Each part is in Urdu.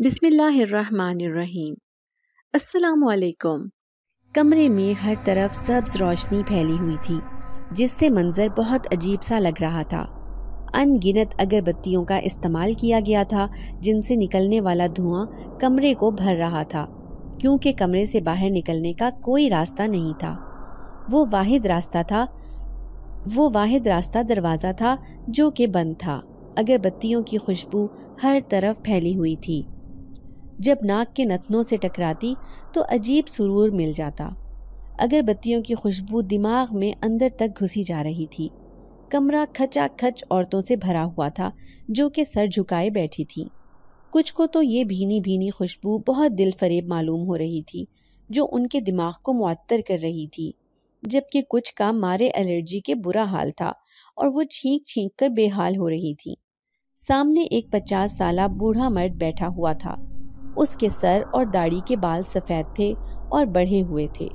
بسم اللہ الرحمن الرحیم۔ السلام علیکم۔ کمرے میں ہر طرف سبز روشنی پھیلی ہوئی تھی جس سے منظر بہت عجیب سا لگ رہا تھا۔ ان گنت اگربتیوں کا استعمال کیا گیا تھا جن سے نکلنے والا دھواں کمرے کو بھر رہا تھا، کیونکہ کمرے سے باہر نکلنے کا کوئی راستہ نہیں تھا۔ وہ واحد راستہ دروازہ تھا جو کہ بند تھا۔ اگربتیوں کی خوشبو ہر طرف پھیلی ہوئی تھی۔ جب ناک کے نتنوں سے ٹکراتی تو عجیب سرور مل جاتا۔ اگربتیوں کی خوشبو دماغ میں اندر تک گھسی جا رہی تھی۔ کمرہ کھچا کھچ عورتوں سے بھرا ہوا تھا جو کہ سر جھکائے بیٹھی تھیں۔ کچھ کو تو یہ بھینی بھینی خوشبو بہت دل فریب معلوم ہو رہی تھی جو ان کے دماغ کو معطر کر رہی تھی، جبکہ کچھ کا مارے الرجی کے برا حال تھا اور وہ چھینک چھینک کر بے حال ہو رہی تھی۔ سامنے ایک 50 سالہ بوڑھا مرد بیٹھا ہوا تھا۔ اس کے سر اور داڑھی کے بال سفید تھے اور بڑھے ہوئے تھے۔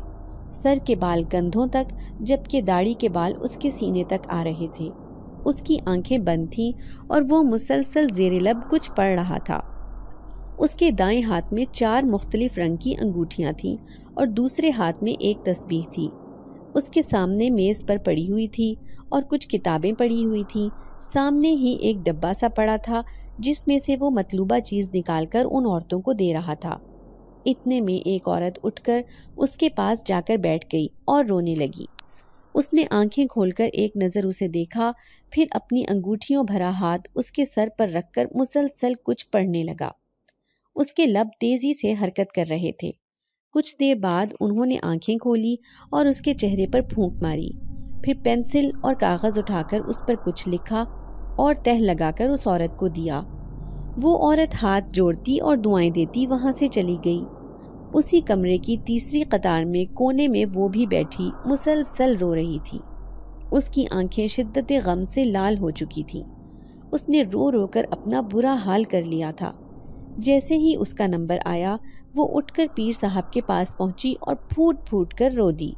سر کے بال کندھوں تک جبکہ داڑھی کے بال اس کے سینے تک آ رہے تھے۔ اس کی آنکھیں بند تھیں اور وہ مسلسل زیر لب کچھ پڑھ رہا تھا۔ اس کے دائیں ہاتھ میں 4 مختلف رنگ کی انگوٹھیاں تھیں اور دوسرے ہاتھ میں ایک تسبیح تھی۔ اس کے سامنے میز پر پڑی ہوئی تھی اور کچھ کتابیں پڑی ہوئی تھیں۔ سامنے ہی ایک ڈبہ سا پڑا تھا جس میں سے وہ مطلوبہ چیز نکال کر ان عورتوں کو دے رہا تھا۔ اتنے میں ایک عورت اٹھ کر اس کے پاس جا کر بیٹھ گئی اور رونے لگی۔ اس نے آنکھیں کھول کر ایک نظر اسے دیکھا، پھر اپنی انگوٹھیوں بھرا ہاتھ اس کے سر پر رکھ کر مسلسل کچھ پڑھنے لگا۔ اس کے لب تیزی سے حرکت کر رہے تھے۔ کچھ دیر بعد انہوں نے آنکھیں کھولی اور اس کے چہرے پر پھونک ماری، پھر پینسل اور کاغذ اٹھا کر اس پر کچھ لکھا اور تہ لگا کر اس عورت کو دیا۔ وہ عورت ہاتھ جوڑتی اور دعائیں دیتی وہاں سے چلی گئی۔ اسی کمرے کی تیسری قطار میں کونے میں وہ بھی بیٹھی مسلسل رو رہی تھی۔ اس کی آنکھیں شدت غم سے لال ہو چکی تھیں۔ اس نے رو رو کر اپنا برا حال کر لیا تھا۔ جیسے ہی اس کا نمبر آیا وہ اٹھ کر پیر صاحب کے پاس پہنچی اور پھوٹ پھوٹ کر رو دی۔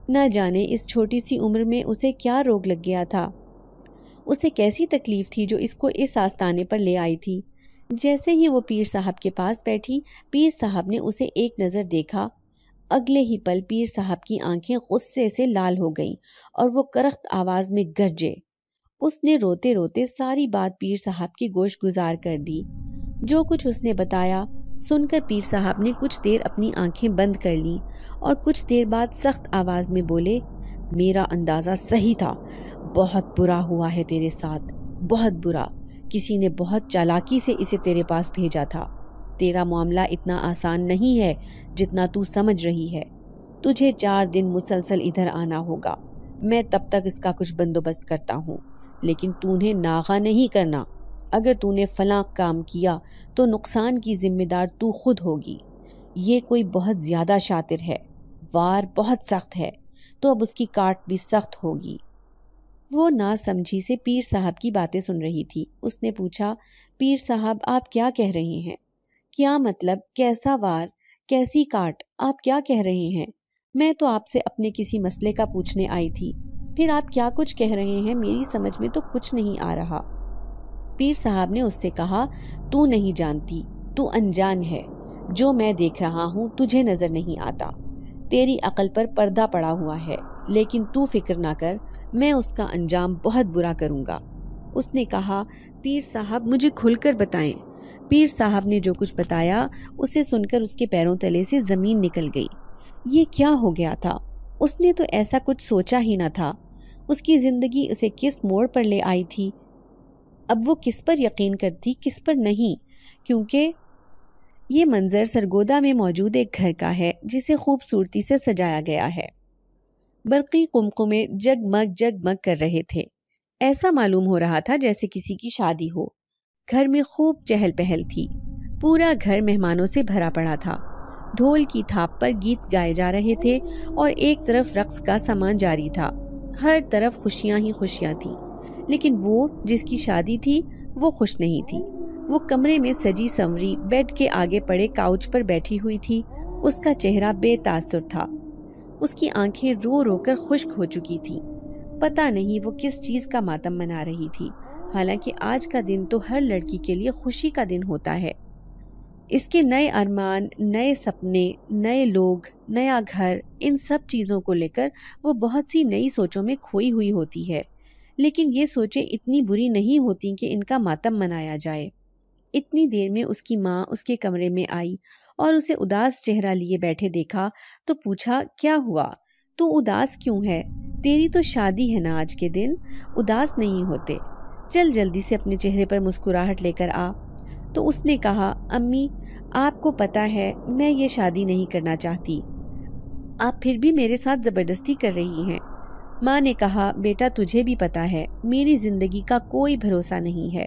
نہ جانے اس چھوٹی سی عمر میں اسے کیا روگ لگ گیا تھا، اسے کیسی تکلیف تھی جو اس کو اس آستانے پر لے آئی تھی۔ جیسے ہی وہ پیر صاحب کے پاس بیٹھی، پیر صاحب نے اسے ایک نظر دیکھا۔ اگلے ہی پل پیر صاحب کی آنکھیں غصے سے لال ہو گئیں اور وہ کرخت آواز میں گرجے۔ اس نے روتے روتے ساری بات پیر صاحب کی گوش گزار کر دی۔ جو کچھ اس نے بتایا سن کر پیر صاحب نے کچھ دیر اپنی آنکھیں بند کر لیں اور کچھ دیر بعد سخت آواز میں بولے، میرا اندازہ صحیح تھا، بہت برا ہوا ہے تیرے ساتھ، بہت برا۔ کسی نے بہت چالاکی سے اسے تیرے پاس بھیجا تھا۔ تیرا معاملہ اتنا آسان نہیں ہے جتنا تو سمجھ رہی ہے۔ تجھے 4 دن مسلسل ادھر آنا ہوگا، میں تب تک اس کا کچھ بندوبست کرتا ہوں، لیکن تو نے ناغہ نہیں کرنا۔ اگر تو نے فلاں کام کیا تو نقصان کی ذمہ دار تو خود ہوگی۔ یہ کوئی بہت زیادہ شاطر ہے، وار بہت سخت ہے، تو اب اس کی کاٹ بھی سخت ہوگی۔ وہ نا سمجھی سے پیر صاحب کی باتیں سن رہی تھی۔ اس نے پوچھا، پیر صاحب آپ کیا کہہ رہے ہیں؟ کیا مطلب؟ کیسا وار؟ کیسی کاٹ؟ آپ کیا کہہ رہے ہیں؟ میں تو آپ سے اپنے کسی مسئلے کا پوچھنے آئی تھی، پھر آپ کیا کچھ کہہ رہے ہیں؟ میری سمجھ میں تو کچھ نہیں آ رہا۔ پیر صاحب نے اس سے کہا، تو نہیں جانتی، تو انجان ہے۔ جو میں دیکھ رہا ہوں تجھے نظر نہیں آتا۔ تیری عقل پر پردہ پڑا ہوا ہے، لیکن تو فکر نہ کر، میں اس کا انجام بہت برا کروں گا۔ اس نے کہا، پیر صاحب مجھے کھل کر بتائیں۔ پیر صاحب نے جو کچھ بتایا اسے سن کر اس کے پیروں تلے سے زمین نکل گئی۔ یہ کیا ہو گیا تھا؟ اس نے تو ایسا کچھ سوچا ہی نہ تھا۔ اس کی زندگی اسے کس موڑ پر لے آئی تھی؟ اب وہ کس پر یقین کرتی، کس پر نہیں؟ کیونکہ یہ منظر سرگودا میں موجود ایک گھر کا ہے جسے خوبصورتی سے سجایا گیا ہے۔ برقی قمقمے جگمگ کر رہے تھے۔ ایسا معلوم ہو رہا تھا جیسے کسی کی شادی ہو۔ گھر میں خوب چہل پہل تھی۔ پورا گھر مہمانوں سے بھرا پڑا تھا۔ ڈھول کی تھاپ پر گیت گائے جا رہے تھے اور ایک طرف رقص کا سامان جاری تھا۔ ہر طرف خوشیاں ہی خوشیاں تھیں، لیکن وہ جس کی شادی تھی وہ خوش نہیں تھی۔ وہ کمرے میں سجی سنوری بیڈ کے آگے پڑے کاؤچ پر بیٹھی ہوئی تھی۔ اس کا چہرہ بے تاثر تھا۔ اس کی آنکھیں رو رو کر خشک ہو چکی تھیں۔ پتہ نہیں وہ کس چیز کا ماتم منا رہی تھی، حالانکہ آج کا دن تو ہر لڑکی کے لیے خوشی کا دن ہوتا ہے۔ اس کے نئے ارمان، نئے سپنے، نئے لوگ، نیا گھر، ان سب چیزوں کو لے کر وہ بہت سی نئی سوچوں میں کھوئی ہوئی ہوتی ہے، لیکن یہ سوچیں اتنی بری نہیں ہوتی کہ ان کا ماتم منایا جائے۔ اتنی دیر میں اس کی ماں اس کے کمرے میں آئی اور اسے اداس چہرہ لیے بیٹھے دیکھا تو پوچھا، کیا ہوا؟ تو اداس کیوں ہے؟ تیری تو شادی ہے نا آج کے دن، اداس نہیں ہوتے، چل جلدی سے اپنے چہرے پر مسکراہٹ لے کر آ۔ تو اس نے کہا، امی آپ کو پتا ہے میں یہ شادی نہیں کرنا چاہتی، آپ پھر بھی میرے ساتھ زبردستی کر رہی ہیں۔ ماں نے کہا، بیٹا تجھے بھی پتا ہے میری زندگی کا کوئی بھروسہ نہیں ہے،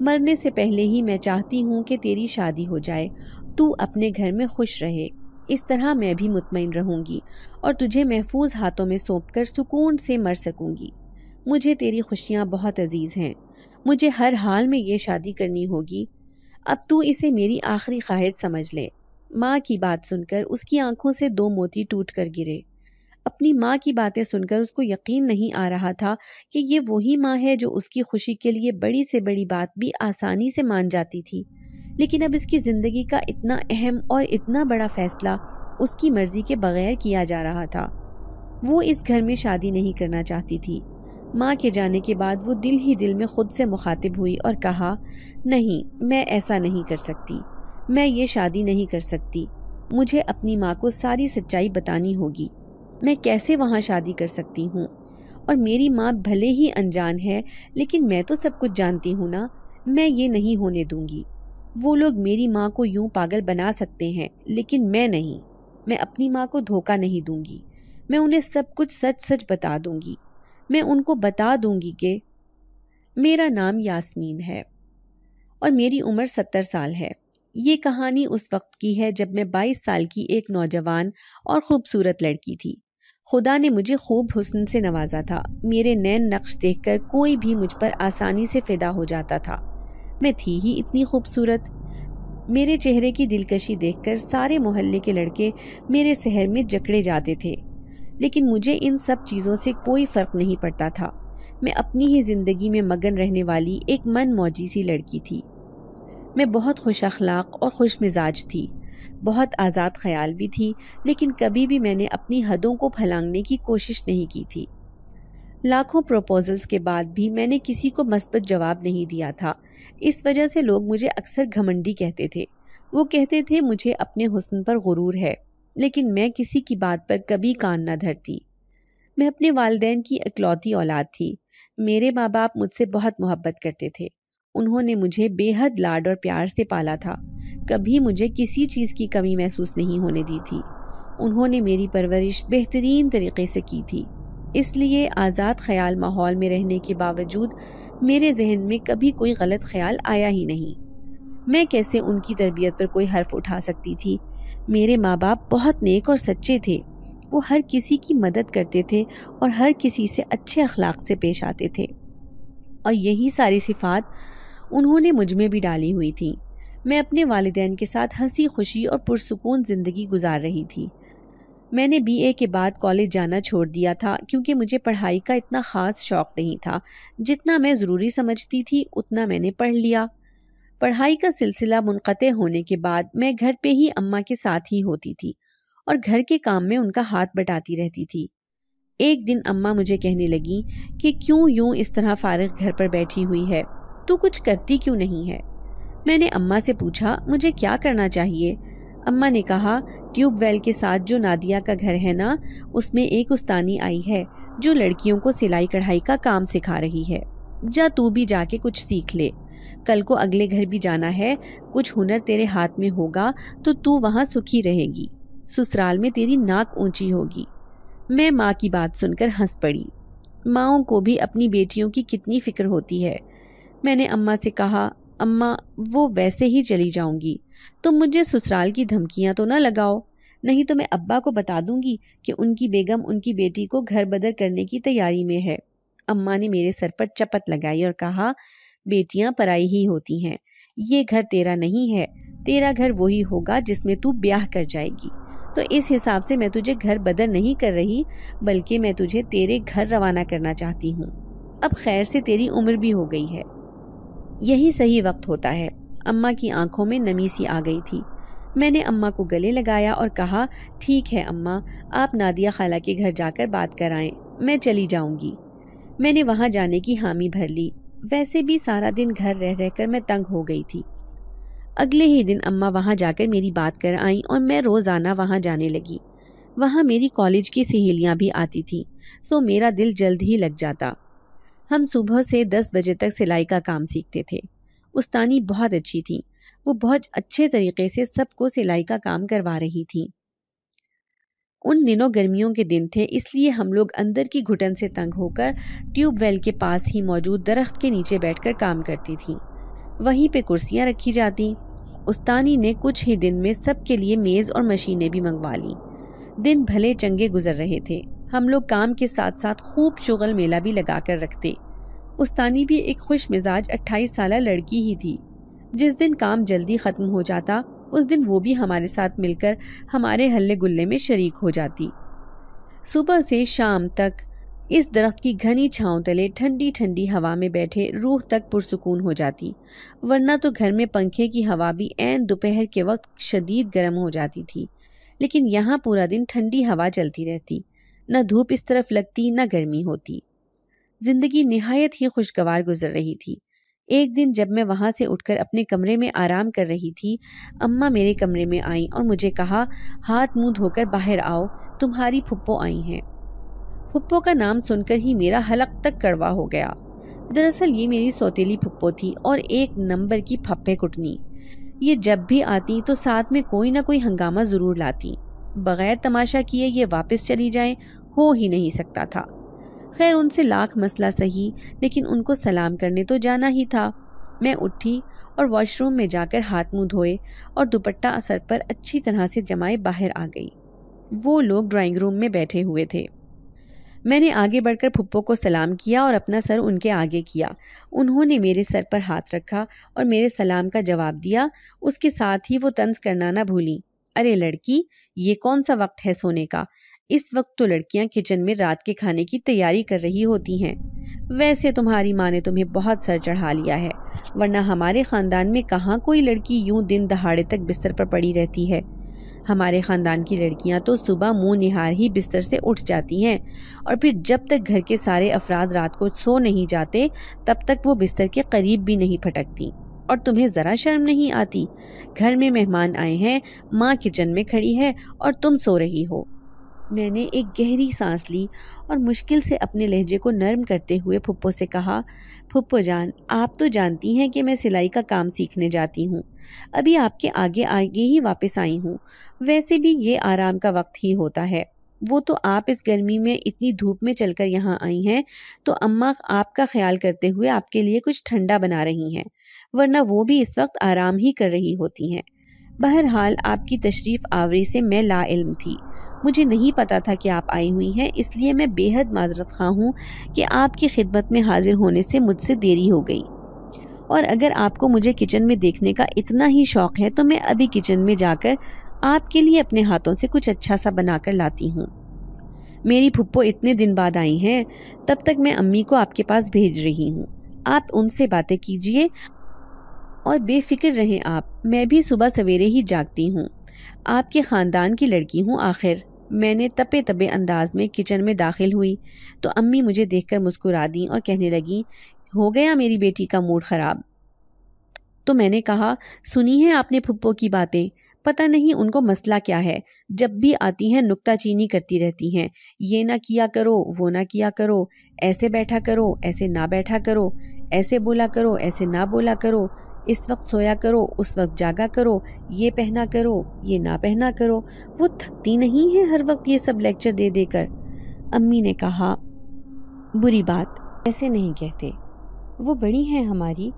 مرنے سے پہلے ہی میں چاہتی ہوں کہ تیری شادی ہو جائے، تو اپنے گھر میں خوش رہے، اس طرح میں بھی مطمئن رہوں گی اور تجھے محفوظ ہاتھوں میں سونپ کر سکون سے مر سکوں گی۔ مجھے تیری خوشیاں بہت عزیز ہیں، مجھے ہر حال میں یہ شادی کرنی ہوگی، اب تو اسے میری آخری خواہش سمجھ لے۔ ماں کی بات سن کر اس کی آنکھوں سے 2 موتی ٹوٹ کر گرے۔ اپنی ماں کی باتیں سن کر اس کو یقین نہیں آ رہا تھا کہ یہ وہی ماں ہے جو اس کی خوشی کے لیے بڑی سے بڑی بات بھی آسانی سے مان جاتی تھی، لیکن اب اس کی زندگی کا اتنا اہم اور اتنا بڑا فیصلہ اس کی مرضی کے بغیر کیا جا رہا تھا۔ وہ اس گھر میں شادی نہیں کرنا چاہتی تھی۔ ماں کے جانے کے بعد وہ دل ہی دل میں خود سے مخاطب ہوئی اور کہا، نہیں، میں ایسا نہیں کر سکتی، میں یہ شادی نہیں کر سکتی، مجھے اپنی ماں کو ساری سچائی بتانی ہوگی، میں کیسے وہاں شادی کر سکتی ہوں؟ اور میری ماں بھلے ہی انجان ہے لیکن میں تو سب کچھ جانتی ہوں نا، میں یہ نہیں ہونے دوں گی۔ وہ لوگ میری ماں کو یوں پاگل بنا سکتے ہیں لیکن میں نہیں، میں اپنی ماں کو دھوکہ نہیں دوں گی، میں انہیں سب کچھ سچ سچ بتا دوں گی، میں ان کو بتا دوں گی کہ میرا نام یاسمین ہے اور میری عمر 70 سال ہے۔ یہ کہانی اس وقت کی ہے جب میں 22 سال کی ایک نوجوان اور خوبصورت لڑکی تھی۔ خدا نے مجھے خوب حسن سے نوازا تھا، میرے نین نقش دیکھ کر کوئی بھی مجھ پر آسانی سے فدا ہو جاتا تھا، میں تھی ہی اتنی خوبصورت۔ میرے چہرے کی دلکشی دیکھ کر سارے محلے کے لڑکے میرے سحر میں جکڑے جاتے تھے، لیکن مجھے ان سب چیزوں سے کوئی فرق نہیں پڑتا تھا، میں اپنی ہی زندگی میں مگن رہنے والی ایک من موجی سی لڑکی تھی۔ میں بہت خوش اخلاق اور خوش مزاج تھی، بہت آزاد خیال بھی تھی، لیکن کبھی بھی میں نے اپنی حدوں کو پھلانگنے کی کوشش نہیں کی تھی۔ لاکھوں پروپوزلز کے بعد بھی میں نے کسی کو مثبت جواب نہیں دیا تھا، اس وجہ سے لوگ مجھے اکثر گھمنڈی کہتے تھے۔ وہ کہتے تھے مجھے اپنے حسن پر غرور ہے، لیکن میں کسی کی بات پر کبھی کان نہ دھرتی۔ میں اپنے والدین کی اکلوتی اولاد تھی، میرے ماں باپ مجھ سے بہت محبت کرتے تھے، انہوں نے مجھے بے حد لاڈ اور پیار سے پالا تھا، کبھی مجھے کسی چیز کی کمی محسوس نہیں ہونے دی تھی، انہوں نے میری پرورش بہترین طریقے سے کی تھی، اس لیے آزاد خیال ماحول میں رہنے کے باوجود میرے ذہن میں کبھی کوئی غلط خیال آیا ہی نہیں۔ میں کیسے ان کی تربیت پر کوئی حرف اٹھا سکتی تھی؟ میرے ماں باپ بہت نیک اور سچے تھے، وہ ہر کسی کی مدد کرتے تھے اور ہر کسی سے اچھے اخلاق سے پیش آتے تھے، اور یہی ساری صفات انہوں نے مجھ میں بھی ڈالی ہوئی تھی۔ میں اپنے والدین کے ساتھ ہنسی خوشی اور پرسکون زندگی گزار رہی تھی۔ میں نے BA کے بعد کالج جانا چھوڑ دیا تھا کیونکہ مجھے پڑھائی کا اتنا خاص شوق نہیں تھا، جتنا میں ضروری سمجھتی تھی اتنا میں نے پڑھ لیا۔ پڑھائی کا سلسلہ منقطع ہونے کے بعد میں گھر پہ ہی اماں کے ساتھ ہی ہوتی تھی اور گھر کے کام میں ان کا ہاتھ بٹاتی رہتی تھی۔ ایک دن اماں مجھے کہنے لگی کہ کیوں یوں اس طرح فارغ گھر پر بیٹھی ہوئی ہے، تو کچھ کرتی کیوں نہیں ہے؟ میں نے اماں سے پوچھا مجھے کیا کرنا چاہیے؟ اماں نے کہا ٹیوب ویل کے ساتھ جو نادیہ کا گھر ہے نا، اس میں ایک استانی آئی ہے جو لڑکیوں کو سلائی کڑھائی کا کام سکھا رہی ہے، جا تو بھی جا کے کچھ سیکھ لے، کل کو اگلے گھر بھی جانا ہے، کچھ ہنر تیرے ہاتھ میں ہوگا تو وہاں سکھی رہے گی، سسرال میں تیری ناک اونچی ہوگی۔ میں ماں کی بات سن کر ہنس پڑی، ماؤں کو بھی اپنی بیٹیوں کی کتنی فکر ہوتی ہے۔ میں نے اماں سے کہا اماں وہ ویسے ہی چلی جاؤں گی، تم مجھے سسرال کی دھمکیاں تو نہ لگاؤ، نہیں تو میں ابا کو بتا دوں گی کہ ان کی بیگم ان کی بیٹی کو گھر بدر کرنے کی تیاری میں ہے۔ اماں نے میرے سر پر چپت لگائی اور کہا بیٹیاں پرائی ہی ہوتی ہیں، یہ گھر تیرا نہیں ہے، تیرا گھر وہی ہوگا جس میں تو بیاہ کر جائے گی، تو اس حساب سے میں تجھے گھر بدر نہیں کر رہی بلکہ میں تجھے تیرے گھر روانہ کرنا چاہتی ہوں۔ اب خیر سے تیری عمر بھی ہو گئی ہے، یہی صحیح وقت ہوتا ہے، اماں کی آنکھوں میں نمی سی آ گئی تھی۔ میں نے اماں کو گلے لگایا اور کہا، ٹھیک ہے اماں، آپ نادیہ خالہ کے گھر جا کر بات کرائیں، میں چلی جاؤں گی۔ میں نے وہاں جانے کی حامی بھر لی۔ ویسے بھی سارا دن گھر رہ رہ کر میں تنگ ہو گئی تھی۔ اگلے ہی دن اماں وہاں جا کر میری بات کر آئیں اور میں روزانہ وہاں جانے لگی۔ وہاں میری کالج کی سہیلیاں بھی آتی تھیں، سو میرا دل جلد ہی لگ جاتا۔ ہم صبح سے 10 بجے تک سلائی کا کام سیکھتے تھے۔ استانی بہت اچھی تھی، وہ بہت اچھے طریقے سے سب کو سلائی کا کام کروا رہی تھی۔ ان دنوں گرمیوں کے دن تھے، اس لیے ہم لوگ اندر کی گھٹن سے تنگ ہو کر ٹیوب ویل کے پاس ہی موجود درخت کے نیچے بیٹھ کر کام کرتی تھیں۔ وہیں پہ کرسیاں رکھی جاتی۔ استانی نے کچھ ہی دن میں سب کے لیے میز اور مشینیں بھی منگوا لیں۔ دن بھلے چنگے گزر رہے تھے۔ ہم لوگ کام کے ساتھ ساتھ خوب شغل میلہ بھی لگا کر رکھتے۔ استانی بھی ایک خوش مزاج 28 سالہ لڑکی ہی تھی۔ جس دن کام جلدی ختم ہو جاتا اس دن وہ بھی ہمارے ساتھ مل کر ہمارے ہلے گلے میں شریک ہو جاتی۔ صبح سے شام تک اس درخت کی گھنی چھاؤں تلے ٹھنڈی ٹھنڈی ہوا میں بیٹھے روح تک پرسکون ہو جاتی، ورنہ تو گھر میں پنکھے کی ہوا بھی عین دوپہر کے وقت شدید گرم ہو جاتی تھی، لیکن یہاں پورا دن ٹھنڈی ہوا چلتی رہتی، نہ دھوپ اس طرف لگتی نہ گرمی ہوتی۔ زندگی نہایت ہی خوشگوار گزر رہی تھی۔ ایک دن جب میں وہاں سے اٹھ کر اپنے کمرے میں آرام کر رہی تھی، اماں میرے کمرے میں آئیں اور مجھے کہا، ہاتھ منہ دھو کر باہر آؤ، تمہاری پھپھو آئی ہیں۔ پھپھو کا نام سن کر ہی میرا حلق تک کڑوا ہو گیا۔ دراصل یہ میری سوتیلی پھپھو تھی اور ایک نمبر کی پھپھے کٹنی۔ یہ جب بھی آتی تو ساتھ میں کوئی نہ کوئی ہنگامہ ضرور لاتی۔ بغیر تماشا کیے یہ واپس چلی جائیں ہو ہی نہیں سکتا تھا۔ خیر ان سے لاکھ مسئلہ سہی، لیکن ان کو سلام کرنے تو جانا ہی تھا۔ میں اٹھی اور واش روم میں جا کر ہاتھ منہ دھوئے اور دوپٹہ سر پر اچھی طرح سے جمائے باہر آ گئی۔ وہ لوگ ڈرائنگ روم میں بیٹھے ہوئے تھے۔ میں نے آگے بڑھ کر پھپھو کو سلام کیا اور اپنا سر ان کے آگے کیا۔ انہوں نے میرے سر پر ہاتھ رکھا اور میرے سلام کا جواب دیا۔ اس کے ساتھ ہی وہ طنز کرنا نہ بھولی، ارے لڑکی، یہ کون سا وقت ہے سونے کا؟ اس وقت تو لڑکیاں کچن میں رات کے کھانے کی تیاری کر رہی ہوتی ہیں۔ ویسے تمہاری ماں نے تمہیں بہت سر چڑھا لیا ہے، ورنہ ہمارے خاندان میں کہاں کوئی لڑکی یوں دن دہاڑے تک بستر پر پڑی رہتی ہے۔ ہمارے خاندان کی لڑکیاں تو صبح منہ نہار ہی بستر سے اٹھ جاتی ہیں، اور پھر جب تک گھر کے سارے افراد رات کو سو نہیں جاتے تب تک وہ بستر کے قریب بھی نہیں پھٹکتی۔ اور تمہیں ذرا شرم نہیں آتی؟ گھر میں مہمان آئے ہیں، ماں کچن میں کھڑی ہے اور تم سو رہی ہو۔ میں نے ایک گہری سانس لی اور مشکل سے اپنے لہجے کو نرم کرتے ہوئے پھپھو سے کہا، پھپھو جان، آپ تو جانتی ہیں کہ میں سلائی کا کام سیکھنے جاتی ہوں، ابھی آپ کے آگے آگے ہی واپس آئی ہوں۔ ویسے بھی یہ آرام کا وقت ہی ہوتا ہے۔ وہ تو آپ اس گرمی میں اتنی دھوپ میں چل کر یہاں آئی ہیں تو اماں آپ کا خیال کرتے ہوئے آپ کے لیے کچھ ٹھنڈا بنا رہی ہیں، ورنہ وہ بھی اس وقت آرام ہی کر رہی ہوتی ہیں۔ بہرحال آپ کی تشریف آوری سے میں لا علم تھی، مجھے نہیں پتا تھا کہ آپ آئی ہوئی ہیں، اس لیے میں بے حد معذرت خواہ ہوں کہ آپ کی خدمت میں حاضر ہونے سے مجھ سے دیری ہو گئی۔ اور اگر آپ کو مجھے کچن میں دیکھنے کا اتنا ہی شوق ہے تو میں ابھی کچن میں جا کر آپ کے لیے اپنے ہاتھوں سے کچھ اچھا سا بنا کر لاتی ہوں۔ میری پھپھو اتنے دن بعد آئی ہیں، تب تک میں امی کو آپ کے پاس بھیج رہی ہوں، آپ ان سے باتیں کیجئے اور بے فکر رہیں آپ، میں بھی صبح سویرے ہی جاگتی ہوں، آپ کے خاندان کی لڑکی ہوں آخر۔ میں نے تپے تپے انداز میں کچن میں داخل ہوئی تو امی مجھے دیکھ کر مسکرا دیں اور کہنے لگیں، ہو گیا میری بیٹی کا موڈ خراب؟ تو میں نے کہا، سنی ہے آپ نے پھپھو کی باتیں؟ پتہ نہیں ان کو مسئلہ کیا ہے، جب بھی آتی ہیں نکتہ چینی کرتی رہتی ہیں، یہ نہ کیا کرو، وہ نہ کیا کرو، ایسے بیٹھا کرو، ایسے نہ بیٹھا کرو، ایسے بولا کرو، ایسے نہ بولا کرو، اس وقت سویا کرو، اس وقت جاگا کرو، یہ پہنا کرو، یہ نہ پہنا کرو۔ وہ تھکتی نہیں ہے ہر وقت یہ سب لیکچر دے دے کر؟ امی نے کہا، بری بات، ایسے نہیں کہتے، وہ بڑی ہیں ہماری،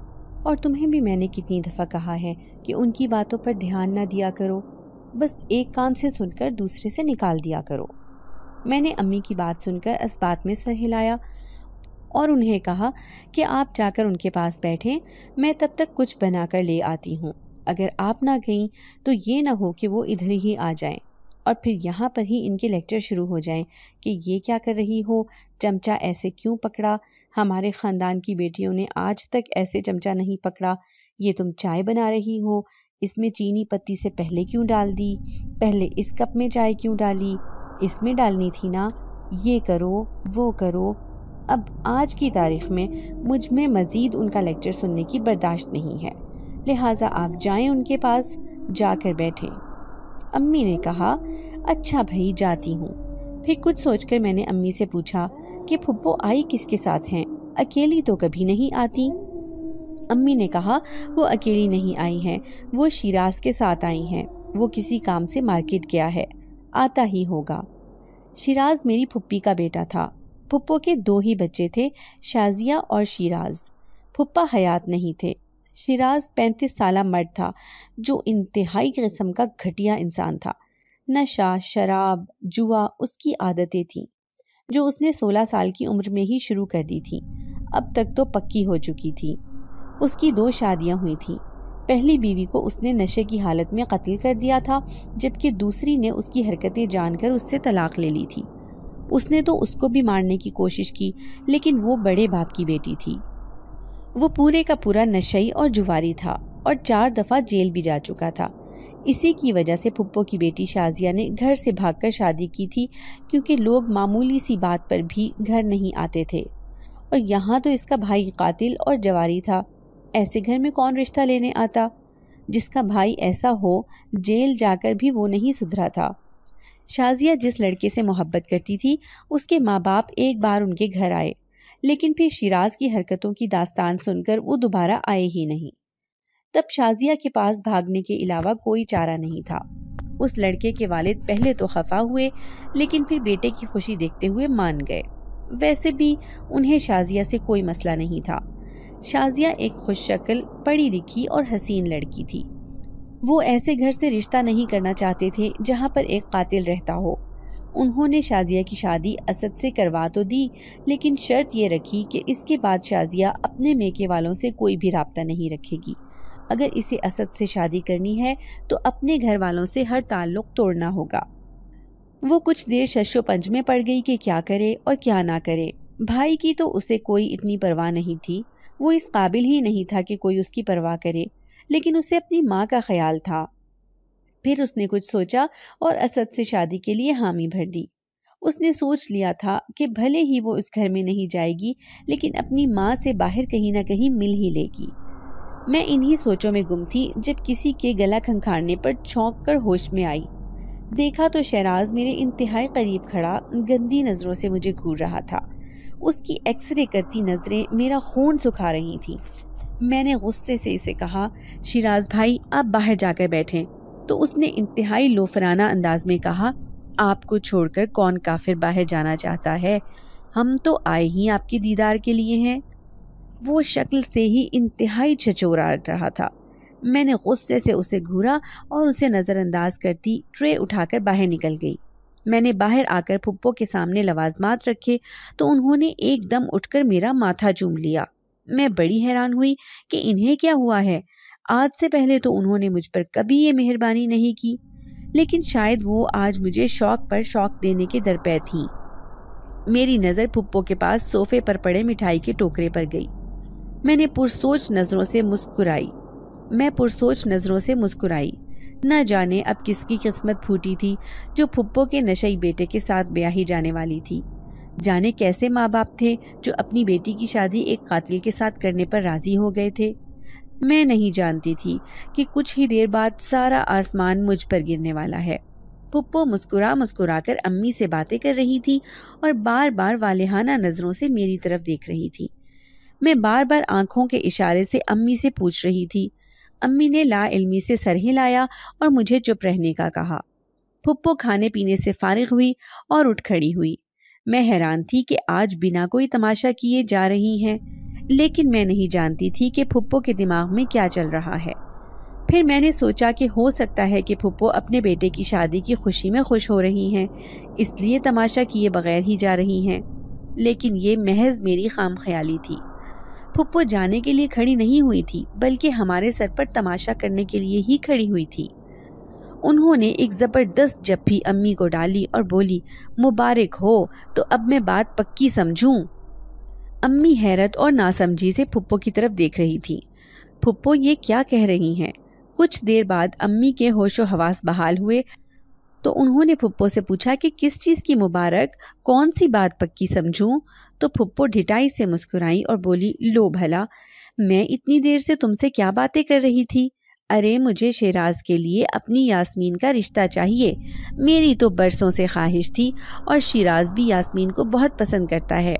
اور تمہیں بھی میں نے کتنی دفعہ کہا ہے کہ ان کی باتوں پر دھیان نہ دیا کرو، بس ایک کان سے سن کر دوسرے سے نکال دیا کرو۔ میں نے امی کی بات سن کر اس بات میں سر ہلایا اور انہیں کہا کہ آپ جا کر ان کے پاس بیٹھیں، میں تب تک کچھ بنا کر لے آتی ہوں، اگر آپ نہ گئیں تو یہ نہ ہو کہ وہ ادھر ہی آ جائیں، اور پھر یہاں پر ہی ان کے لیکچر شروع ہو جائیں کہ یہ کیا کر رہی ہو، چمچہ ایسے کیوں پکڑا، ہمارے خاندان کی بیٹیوں نے آج تک ایسے چمچہ نہیں پکڑا، یہ تم چائے بنا رہی ہو، اس میں چینی پتی سے پہلے کیوں ڈال دی، پہلے اس کپ میں چائے کیوں ڈالی، اس میں ڈالنی تھی نا، یہ کرو وہ کرو۔ اب آج کی تاریخ میں مجھ میں مزید ان کا لیکچر سننے کی برداشت نہیں ہے، لہٰذا آپ جائیں ان کے پاس، جا کر بیٹھیں۔ امی نے کہا اچھا بھائی جاتی ہوں۔ پھر کچھ سوچ کر میں نے امی سے پوچھا کہ پھپھو آئی کس کے ساتھ ہیں، اکیلی تو کبھی نہیں آتی۔ امی نے کہا وہ اکیلی نہیں آئی ہیں، وہ شیراز کے ساتھ آئی ہیں، وہ کسی کام سے مارکیٹ گیا ہے، آتا ہی ہوگا۔ شیراز میری پھپھی کا بیٹا تھا۔ پھپھو کے 2 ہی بچے تھے، شازیہ اور شیراز۔ پھپھا حیات نہیں تھے۔ شیراز 35 سالہ مرد تھا جو انتہائی قسم کا گھٹیا انسان تھا۔ نشہ، شراب، جوا اس کی عادتیں تھیں جو اس نے 16 سال کی عمر میں ہی شروع کر دی تھی، اب تک تو پکی ہو چکی تھی۔ اس کی 2 شادیاں ہوئی تھیں۔ پہلی بیوی کو اس نے نشے کی حالت میں قتل کر دیا تھا، جبکہ دوسری نے اس کی حرکتیں جان کر اس سے طلاق لے لی تھی۔ اس نے تو اس کو بھی مارنے کی کوشش کی، لیکن وہ بڑے باپ کی بیٹی تھی۔ وہ پورے کا پورا نشئی اور جواری تھا اور 4 دفعہ جیل بھی جا چکا تھا۔ اسی کی وجہ سے پھپھو کی بیٹی شازیہ نے گھر سے بھاگ کر شادی کی تھی، کیونکہ لوگ معمولی سی بات پر بھی گھر نہیں آتے تھے، اور یہاں تو اس کا بھائی قاتل اور جواری تھا۔ ایسے گھر میں کون رشتہ لینے آتا؟ جس کا بھائی ایسا ہو، جیل جا کر بھی وہ نہیں سدھرا تھا۔ شازیہ جس لڑکے سے محبت کرتی تھی، اس کے ماں باپ ایک بار ان کے گھر آئے، لیکن پھر شیراز کی حرکتوں کی داستان سن کر وہ دوبارہ آئے ہی نہیں۔ تب شازیہ کے پاس بھاگنے کے علاوہ کوئی چارہ نہیں تھا۔ اس لڑکے کے والد پہلے تو خفا ہوئے، لیکن پھر بیٹے کی خوشی دیکھتے ہوئے مان گئے۔ ویسے بھی انہیں شازیہ سے کوئی مسئلہ نہیں تھا۔ شازیہ ایک خوش شکل، پڑھی لکھی اور حسین لڑکی تھی۔ وہ ایسے گھر سے رشتہ نہیں کرنا چاہتے تھے جہاں پر ایک قاتل رہتا ہو۔ انہوں نے شازیہ کی شادی اسد سے کروا تو دی، لیکن شرط یہ رکھی کہ اس کے بعد شازیہ اپنے میکے والوں سے کوئی بھی رابطہ نہیں رکھے گی۔ اگر اسے اسد سے شادی کرنی ہے تو اپنے گھر والوں سے ہر تعلق توڑنا ہوگا۔ وہ کچھ دیر شش و پنج میں پڑ گئی کہ کیا کرے اور کیا نہ کرے۔ بھائی کی تو اسے کوئی اتنی پرواہ نہیں تھی، وہ اس قابل ہی نہیں تھا کہ کوئی اس کی پرواہ کرے، لیکن اسے اپنی ماں کا خیال تھا۔ پھر اس نے کچھ سوچا اور اسد سے شادی کے لیے حامی بھر دی۔ اس نے سوچ لیا تھا کہ بھلے ہی وہ اس گھر میں نہیں جائے گی، لیکن اپنی ماں سے باہر کہیں نہ کہیں مل ہی لے گی۔ میں انہی سوچوں میں گم تھی جب کسی کے گلا کھنکھارنے پر چونک کر ہوش میں آئی۔ دیکھا تو شیراز میرے انتہائی قریب کھڑا گندی نظروں سے مجھے گھور رہا تھا۔ اس کی ایکس رے کرتی نظریں میرا خون سکھا رہی تھیں۔ میں نے غصے سے اسے کہا، شیراز بھائی آپ باہر جا کر بیٹھیں۔ تو اس نے انتہائی لوفرانہ انداز میں کہا، آپ کو چھوڑ کر کون کافر باہر جانا چاہتا ہے؟ ہم تو آئے ہی آپ کے دیدار کے لیے ہیں۔ وہ شکل سے ہی انتہائی چھچورا رہا تھا۔ میں نے غصے سے اسے گھورا اور اسے نظر انداز کرتی ٹرے اٹھا کر باہر نکل گئی۔ میں نے باہر آ کر پھپھو کے سامنے لوازمات رکھے تو انہوں نے ایک دم اٹھ کر میرا ماتھا چوم لیا۔ میں بڑی حیران ہوئی کہ انہیں کیا ہوا ہے۔ آج سے پہلے تو انہوں نے مجھ پر کبھی یہ مہربانی نہیں کی، لیکن شاید وہ آج مجھے شوق پر شوق دینے کے درپے تھیں۔ میری نظر پھپھو کے پاس صوفے پر پڑے مٹھائی کے ٹوکرے پر گئی۔ میں پرسوچ نظروں سے مسکرائی۔ نہ جانے اب کس کی قسمت پھوٹی تھی جو پھپھو کے نشئی بیٹے کے ساتھ بیاہی جانے والی تھی۔ جانے کیسے ماں باپ تھے جو اپنی بیٹی کی شادی ایک قاتل کے ساتھ کرنے پر راضی ہو گئے تھے۔ میں نہیں جانتی تھی کہ کچھ ہی دیر بعد سارا آسمان مجھ پر گرنے والا ہے۔ پھپھو مسکرا کر امی سے باتیں کر رہی تھی اور بار بار والہانہ نظروں سے میری طرف دیکھ رہی تھی۔ میں بار بار آنکھوں کے اشارے سے امی سے پوچھ رہی تھی۔ امی نے لا علمی سے سر ہلایا اور مجھے چپ رہنے کا کہا۔ پھپھو کھانے پینے سے فارغ ہوئی اور اٹھ کھڑی ہوئی۔ میں حیران تھی کہ آج بنا کوئی تماشا کیے جا رہی ہیں، لیکن میں نہیں جانتی تھی کہ پھپھو کے دماغ میں کیا چل رہا ہے۔ پھر میں نے سوچا کہ ہو سکتا ہے کہ پھپھو اپنے بیٹے کی شادی کی خوشی میں خوش ہو رہی ہیں، اس لیے تماشا کیے بغیر ہی جا رہی ہیں، لیکن یہ محض میری خام خیالی تھی۔ پھپھو جانے کے لیے کھڑی نہیں ہوئی تھی، بلکہ ہمارے سر پر تماشا کرنے کے لیے ہی کھڑی ہوئی تھی۔ انہوں نے ایک زبردست جپھی امی کو ڈالی اور بولی، مبارک ہو، تو اب میں بات پکی سمجھوں؟ امی حیرت اور ناسمجھی سے پھپھو کی طرف دیکھ رہی تھی۔ پھپھو یہ کیا کہہ رہی ہیں؟ کچھ دیر بعد امی کے ہوش و حواس بحال ہوئے تو انہوں نے پھپھو سے پوچھا کہ کس چیز کی مبارک، کون سی بات پکی سمجھوں؟ تو پھپھو ڈھٹائی سے مسکرائی اور بولی، لو بھلا، میں اتنی دیر سے تم سے کیا باتیں کر رہی تھی؟ ارے مجھے شیراز کے لیے اپنی یاسمین کا رشتہ چاہیے، میری تو برسوں سے خواہش تھی، اور شیراز بھی یاسمین کو بہت پسند کرتا ہے۔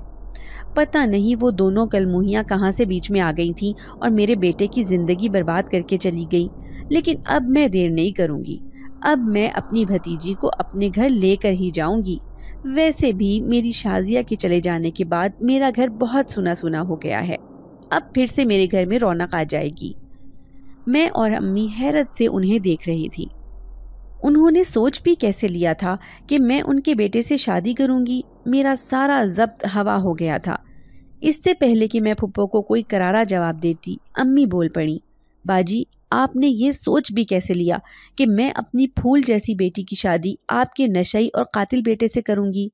پتہ نہیں وہ دونوں کل موہیاں کہاں سے بیچ میں آ گئی تھیں اور میرے بیٹے کی زندگی برباد کر کے چلی گئی، لیکن اب میں دیر نہیں کروں گی، اب میں اپنی بھتیجی کو اپنے گھر لے کر ہی جاؤں گی۔ ویسے بھی میری شازیہ کے چلے جانے کے بعد میرا گھر بہت سونا سونا ہو گیا ہے، اب پھر سے میرے گھر میں رونق آ جائے گی۔ میں اور امی حیرت سے انہیں دیکھ رہی تھی۔ انہوں نے سوچ بھی کیسے لیا تھا کہ میں ان کے بیٹے سے شادی کروں گی؟ میرا سارا ضبط ہوا ہو گیا تھا۔ اس سے پہلے کہ میں پھپھو کو کوئی کرارا جواب دیتی، امی بول پڑی، باجی آپ نے یہ سوچ بھی کیسے لیا کہ میں اپنی پھول جیسی بیٹی کی شادی آپ کے نشئی اور قاتل بیٹے سے کروں گی؟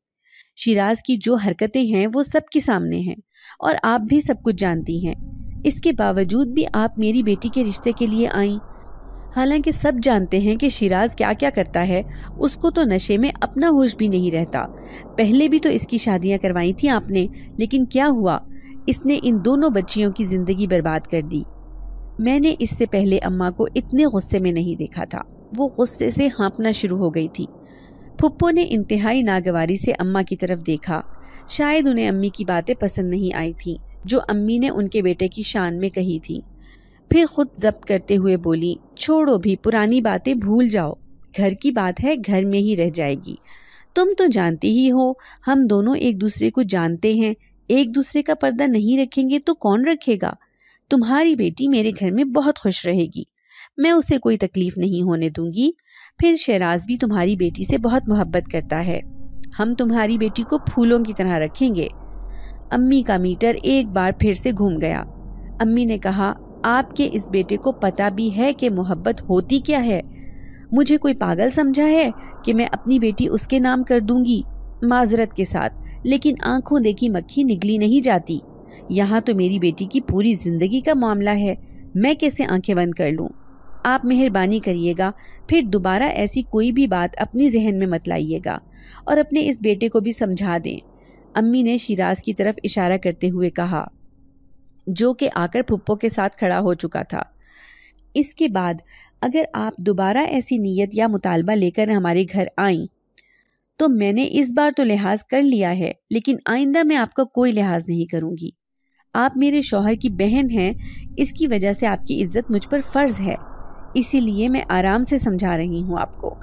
شیراز کی جو حرکتیں ہیں وہ سب کے سامنے ہیں، اور آپ بھی سب کچھ جانتی ہیں۔ اس کے باوجود بھی آپ میری بیٹی کے رشتے کے لیے آئیں، حالانکہ سب جانتے ہیں کہ شیراز کیا کیا کرتا ہے، اس کو تو نشے میں اپنا ہوش بھی نہیں رہتا۔ پہلے بھی تو اس کی شادیاں کروائی تھیں آپ نے، لیکن کیا ہوا؟ اس نے ان دونوں بچیوں کی زندگی برباد کر دی۔ میں نے اس سے پہلے اماں کو اتنے غصے میں نہیں دیکھا تھا، وہ غصے سے ہانپنا شروع ہو گئی تھی۔ پھپھو نے انتہائی ناگواری سے اماں کی طرف دیکھا، شاید انہیں امی کی باتیں پسند نہیں آئی تھیں جو امی نے ان کے بیٹے کی شان میں کہی تھی۔ پھر خود ضبط کرتے ہوئے بولی، چھوڑو بھی، پرانی باتیں بھول جاؤ، گھر کی بات ہے گھر میں ہی رہ جائے گی۔ تم تو جانتی ہی ہو ہم دونوں ایک دوسرے کو جانتے ہیں، ایک دوسرے کا پردہ نہیں رکھیں گے تو کون رکھے گا؟ تمہاری بیٹی میرے گھر میں بہت خوش رہے گی، میں اسے کوئی تکلیف نہیں ہونے دوں گی۔ پھر شیراز بھی تمہاری بیٹی سے بہت محبت کرتا ہے، ہم تمہاری بیٹی کو پھولوں کی طرح رکھیں گے۔ امی کا میٹر ایک بار پھر سے گھوم گیا۔ امی نے کہا، آپ کے اس بیٹے کو پتہ بھی ہے کہ محبت ہوتی کیا ہے؟ مجھے کوئی پاگل سمجھا ہے کہ میں اپنی بیٹی اس کے نام کر دوں گی؟ معذرت کے ساتھ، لیکن آنکھوں دیکھی مکھی نگلی نہیں جاتی۔ یہاں تو میری بیٹی کی پوری زندگی کا معاملہ ہے، میں کیسے آنکھیں بند کر لوں؟ آپ مہربانی کریے گا، پھر دوبارہ ایسی کوئی بھی بات اپنی ذہن میں مت لائیے گا، اور اپنے اس بیٹے کو بھی سمجھا دیں۔ امی نے شیراز کی طرف اشارہ کرتے ہوئے کہا، جو کہ آ کر پھپھو کے ساتھ کھڑا ہو چکا تھا۔ اس کے بعد اگر آپ دوبارہ ایسی نیت یا مطالبہ لے کر ہمارے گھر آئیں تو میں نے اس بار تو لحاظ کر لیا ہے، لیکن آئندہ میں آپ کا کوئی لحاظ نہیں کروں گی۔ آپ میرے شوہر کی بہن ہیں، اس کی وجہ سے آپ کی عزت مجھ پر فرض ہے، اسی لیے میں آرام سے سمجھا رہی ہوں آپ کو۔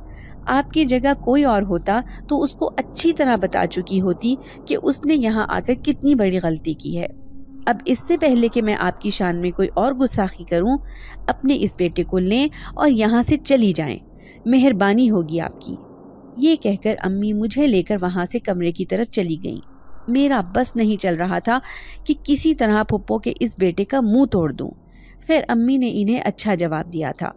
آپ کی جگہ کوئی اور ہوتا تو اس کو اچھی طرح بتا چکی ہوتی کہ اس نے یہاں آ کر کتنی بڑی غلطی کی ہے۔ اب اس سے پہلے کہ میں آپ کی شان میں کوئی اور گستاخی کروں، اپنے اس بیٹے کو لیں اور یہاں سے چلی جائیں، مہربانی ہوگی آپ کی۔ یہ کہہ کر امی مجھے لے کر وہاں سے کمرے کی طرف چلی گئیں۔ میرا بس نہیں چل رہا تھا کہ کسی طرح پھپھو کے اس بیٹے کا منہ توڑ دوں۔ خیر امی نے انہیں اچھا جواب دیا تھا۔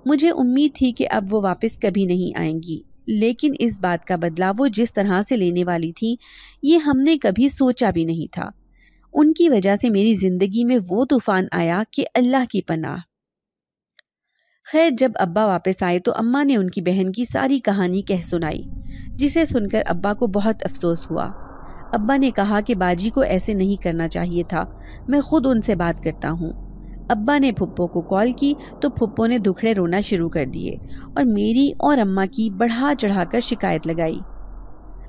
مجھے امید تھی کہ اب وہ واپس کبھی نہیں آئیں گی، لیکن اس بات کا بدلہ وہ جس طرح سے لینے والی تھی یہ ہم نے کبھی سوچا بھی نہیں تھا۔ ان کی وجہ سے میری زندگی میں وہ طوفان آیا کہ اللہ کی پناہ۔ خیر جب ابا واپس آئے تو اماں نے ان کی بہن کی ساری کہانی کہہ سنائی، جسے سن کر ابا کو بہت افسوس ہوا۔ ابا نے کہا کہ باجی کو ایسے نہیں کرنا چاہیے تھا، میں خود ان سے بات کرتا ہوں۔ ابا نے پھپھو کو کال کی تو پھپھو نے دکھڑے رونا شروع کر دیے اور میری اور اماں کی بڑھا چڑھا کر شکایت لگائی۔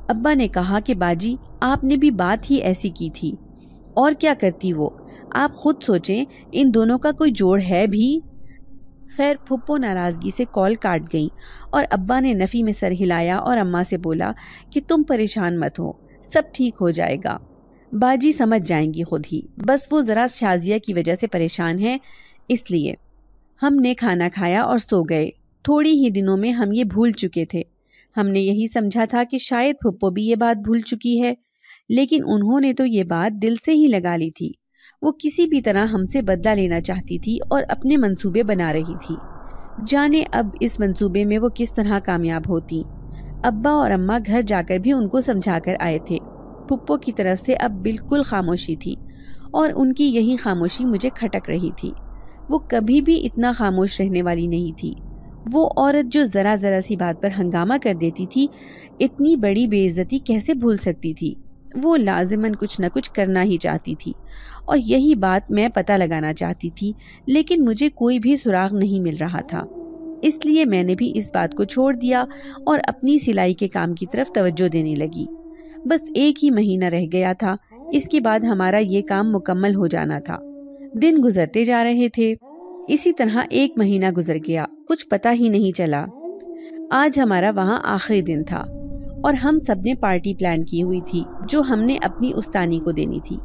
ابا نے کہا کہ باجی آپ نے بھی بات ہی ایسی کی تھی، اور کیا کرتی وہ، آپ خود سوچیں ان دونوں کا کوئی جوڑ ہے بھی۔ خیر پھپھو ناراضگی سے کال کاٹ گئی اور ابا نے نفی میں سر ہلایا اور اماں سے بولا کہ تم پریشان مت ہو، سب ٹھیک ہو جائے گا، باجی سمجھ جائیں گی خود ہی، بس وہ ذرا شازیہ کی وجہ سے پریشان ہے اس لیے۔ ہم نے کھانا کھایا اور سو گئے۔ تھوڑی ہی دنوں میں ہم یہ بھول چکے تھے۔ ہم نے یہی سمجھا تھا کہ شاید پھپھو بھی یہ بات بھول چکی ہے، لیکن انہوں نے تو یہ بات دل سے ہی لگا لی تھی۔ وہ کسی بھی طرح ہم سے بدلہ لینا چاہتی تھی اور اپنے منصوبے بنا رہی تھی۔ جانے اب اس منصوبے میں وہ کس طرح کامیاب ہوتی۔ ابا اور اماں گھر جا کر بھی ان کو سمجھا کر آئے تھے۔ پھپھو کی طرف سے اب بالکل خاموشی تھی اور ان کی یہی خاموشی مجھے کھٹک رہی تھی۔ وہ کبھی بھی اتنا خاموش رہنے والی نہیں تھی۔ وہ عورت جو ذرا ذرا سی بات پر ہنگامہ کر دیتی تھی، اتنی بڑی بے عزتی کیسے بھول سکتی تھی؟ وہ لازماً کچھ نہ کچھ کرنا ہی چاہتی تھی اور یہی بات میں پتہ لگانا چاہتی تھی، لیکن مجھے کوئی بھی سراغ نہیں مل رہا تھا۔ اس لیے میں نے بھی اس بات کو چھوڑ دیا اور اپنی سلائی کے کام کی طرف توجہ دینے لگی۔ بس ایک ہی مہینہ رہ گیا تھا، اس کے بعد ہمارا یہ کام مکمل ہو جانا تھا۔ دن گزرتے جا رہے تھے، اسی طرح ایک مہینہ گزر گیا، کچھ پتہ ہی نہیں چلا۔ آج ہمارا وہاں آخری دن تھا اور ہم سب نے پارٹی پلان کی ہوئی تھی جو ہم نے اپنی استانی کو دینی تھی۔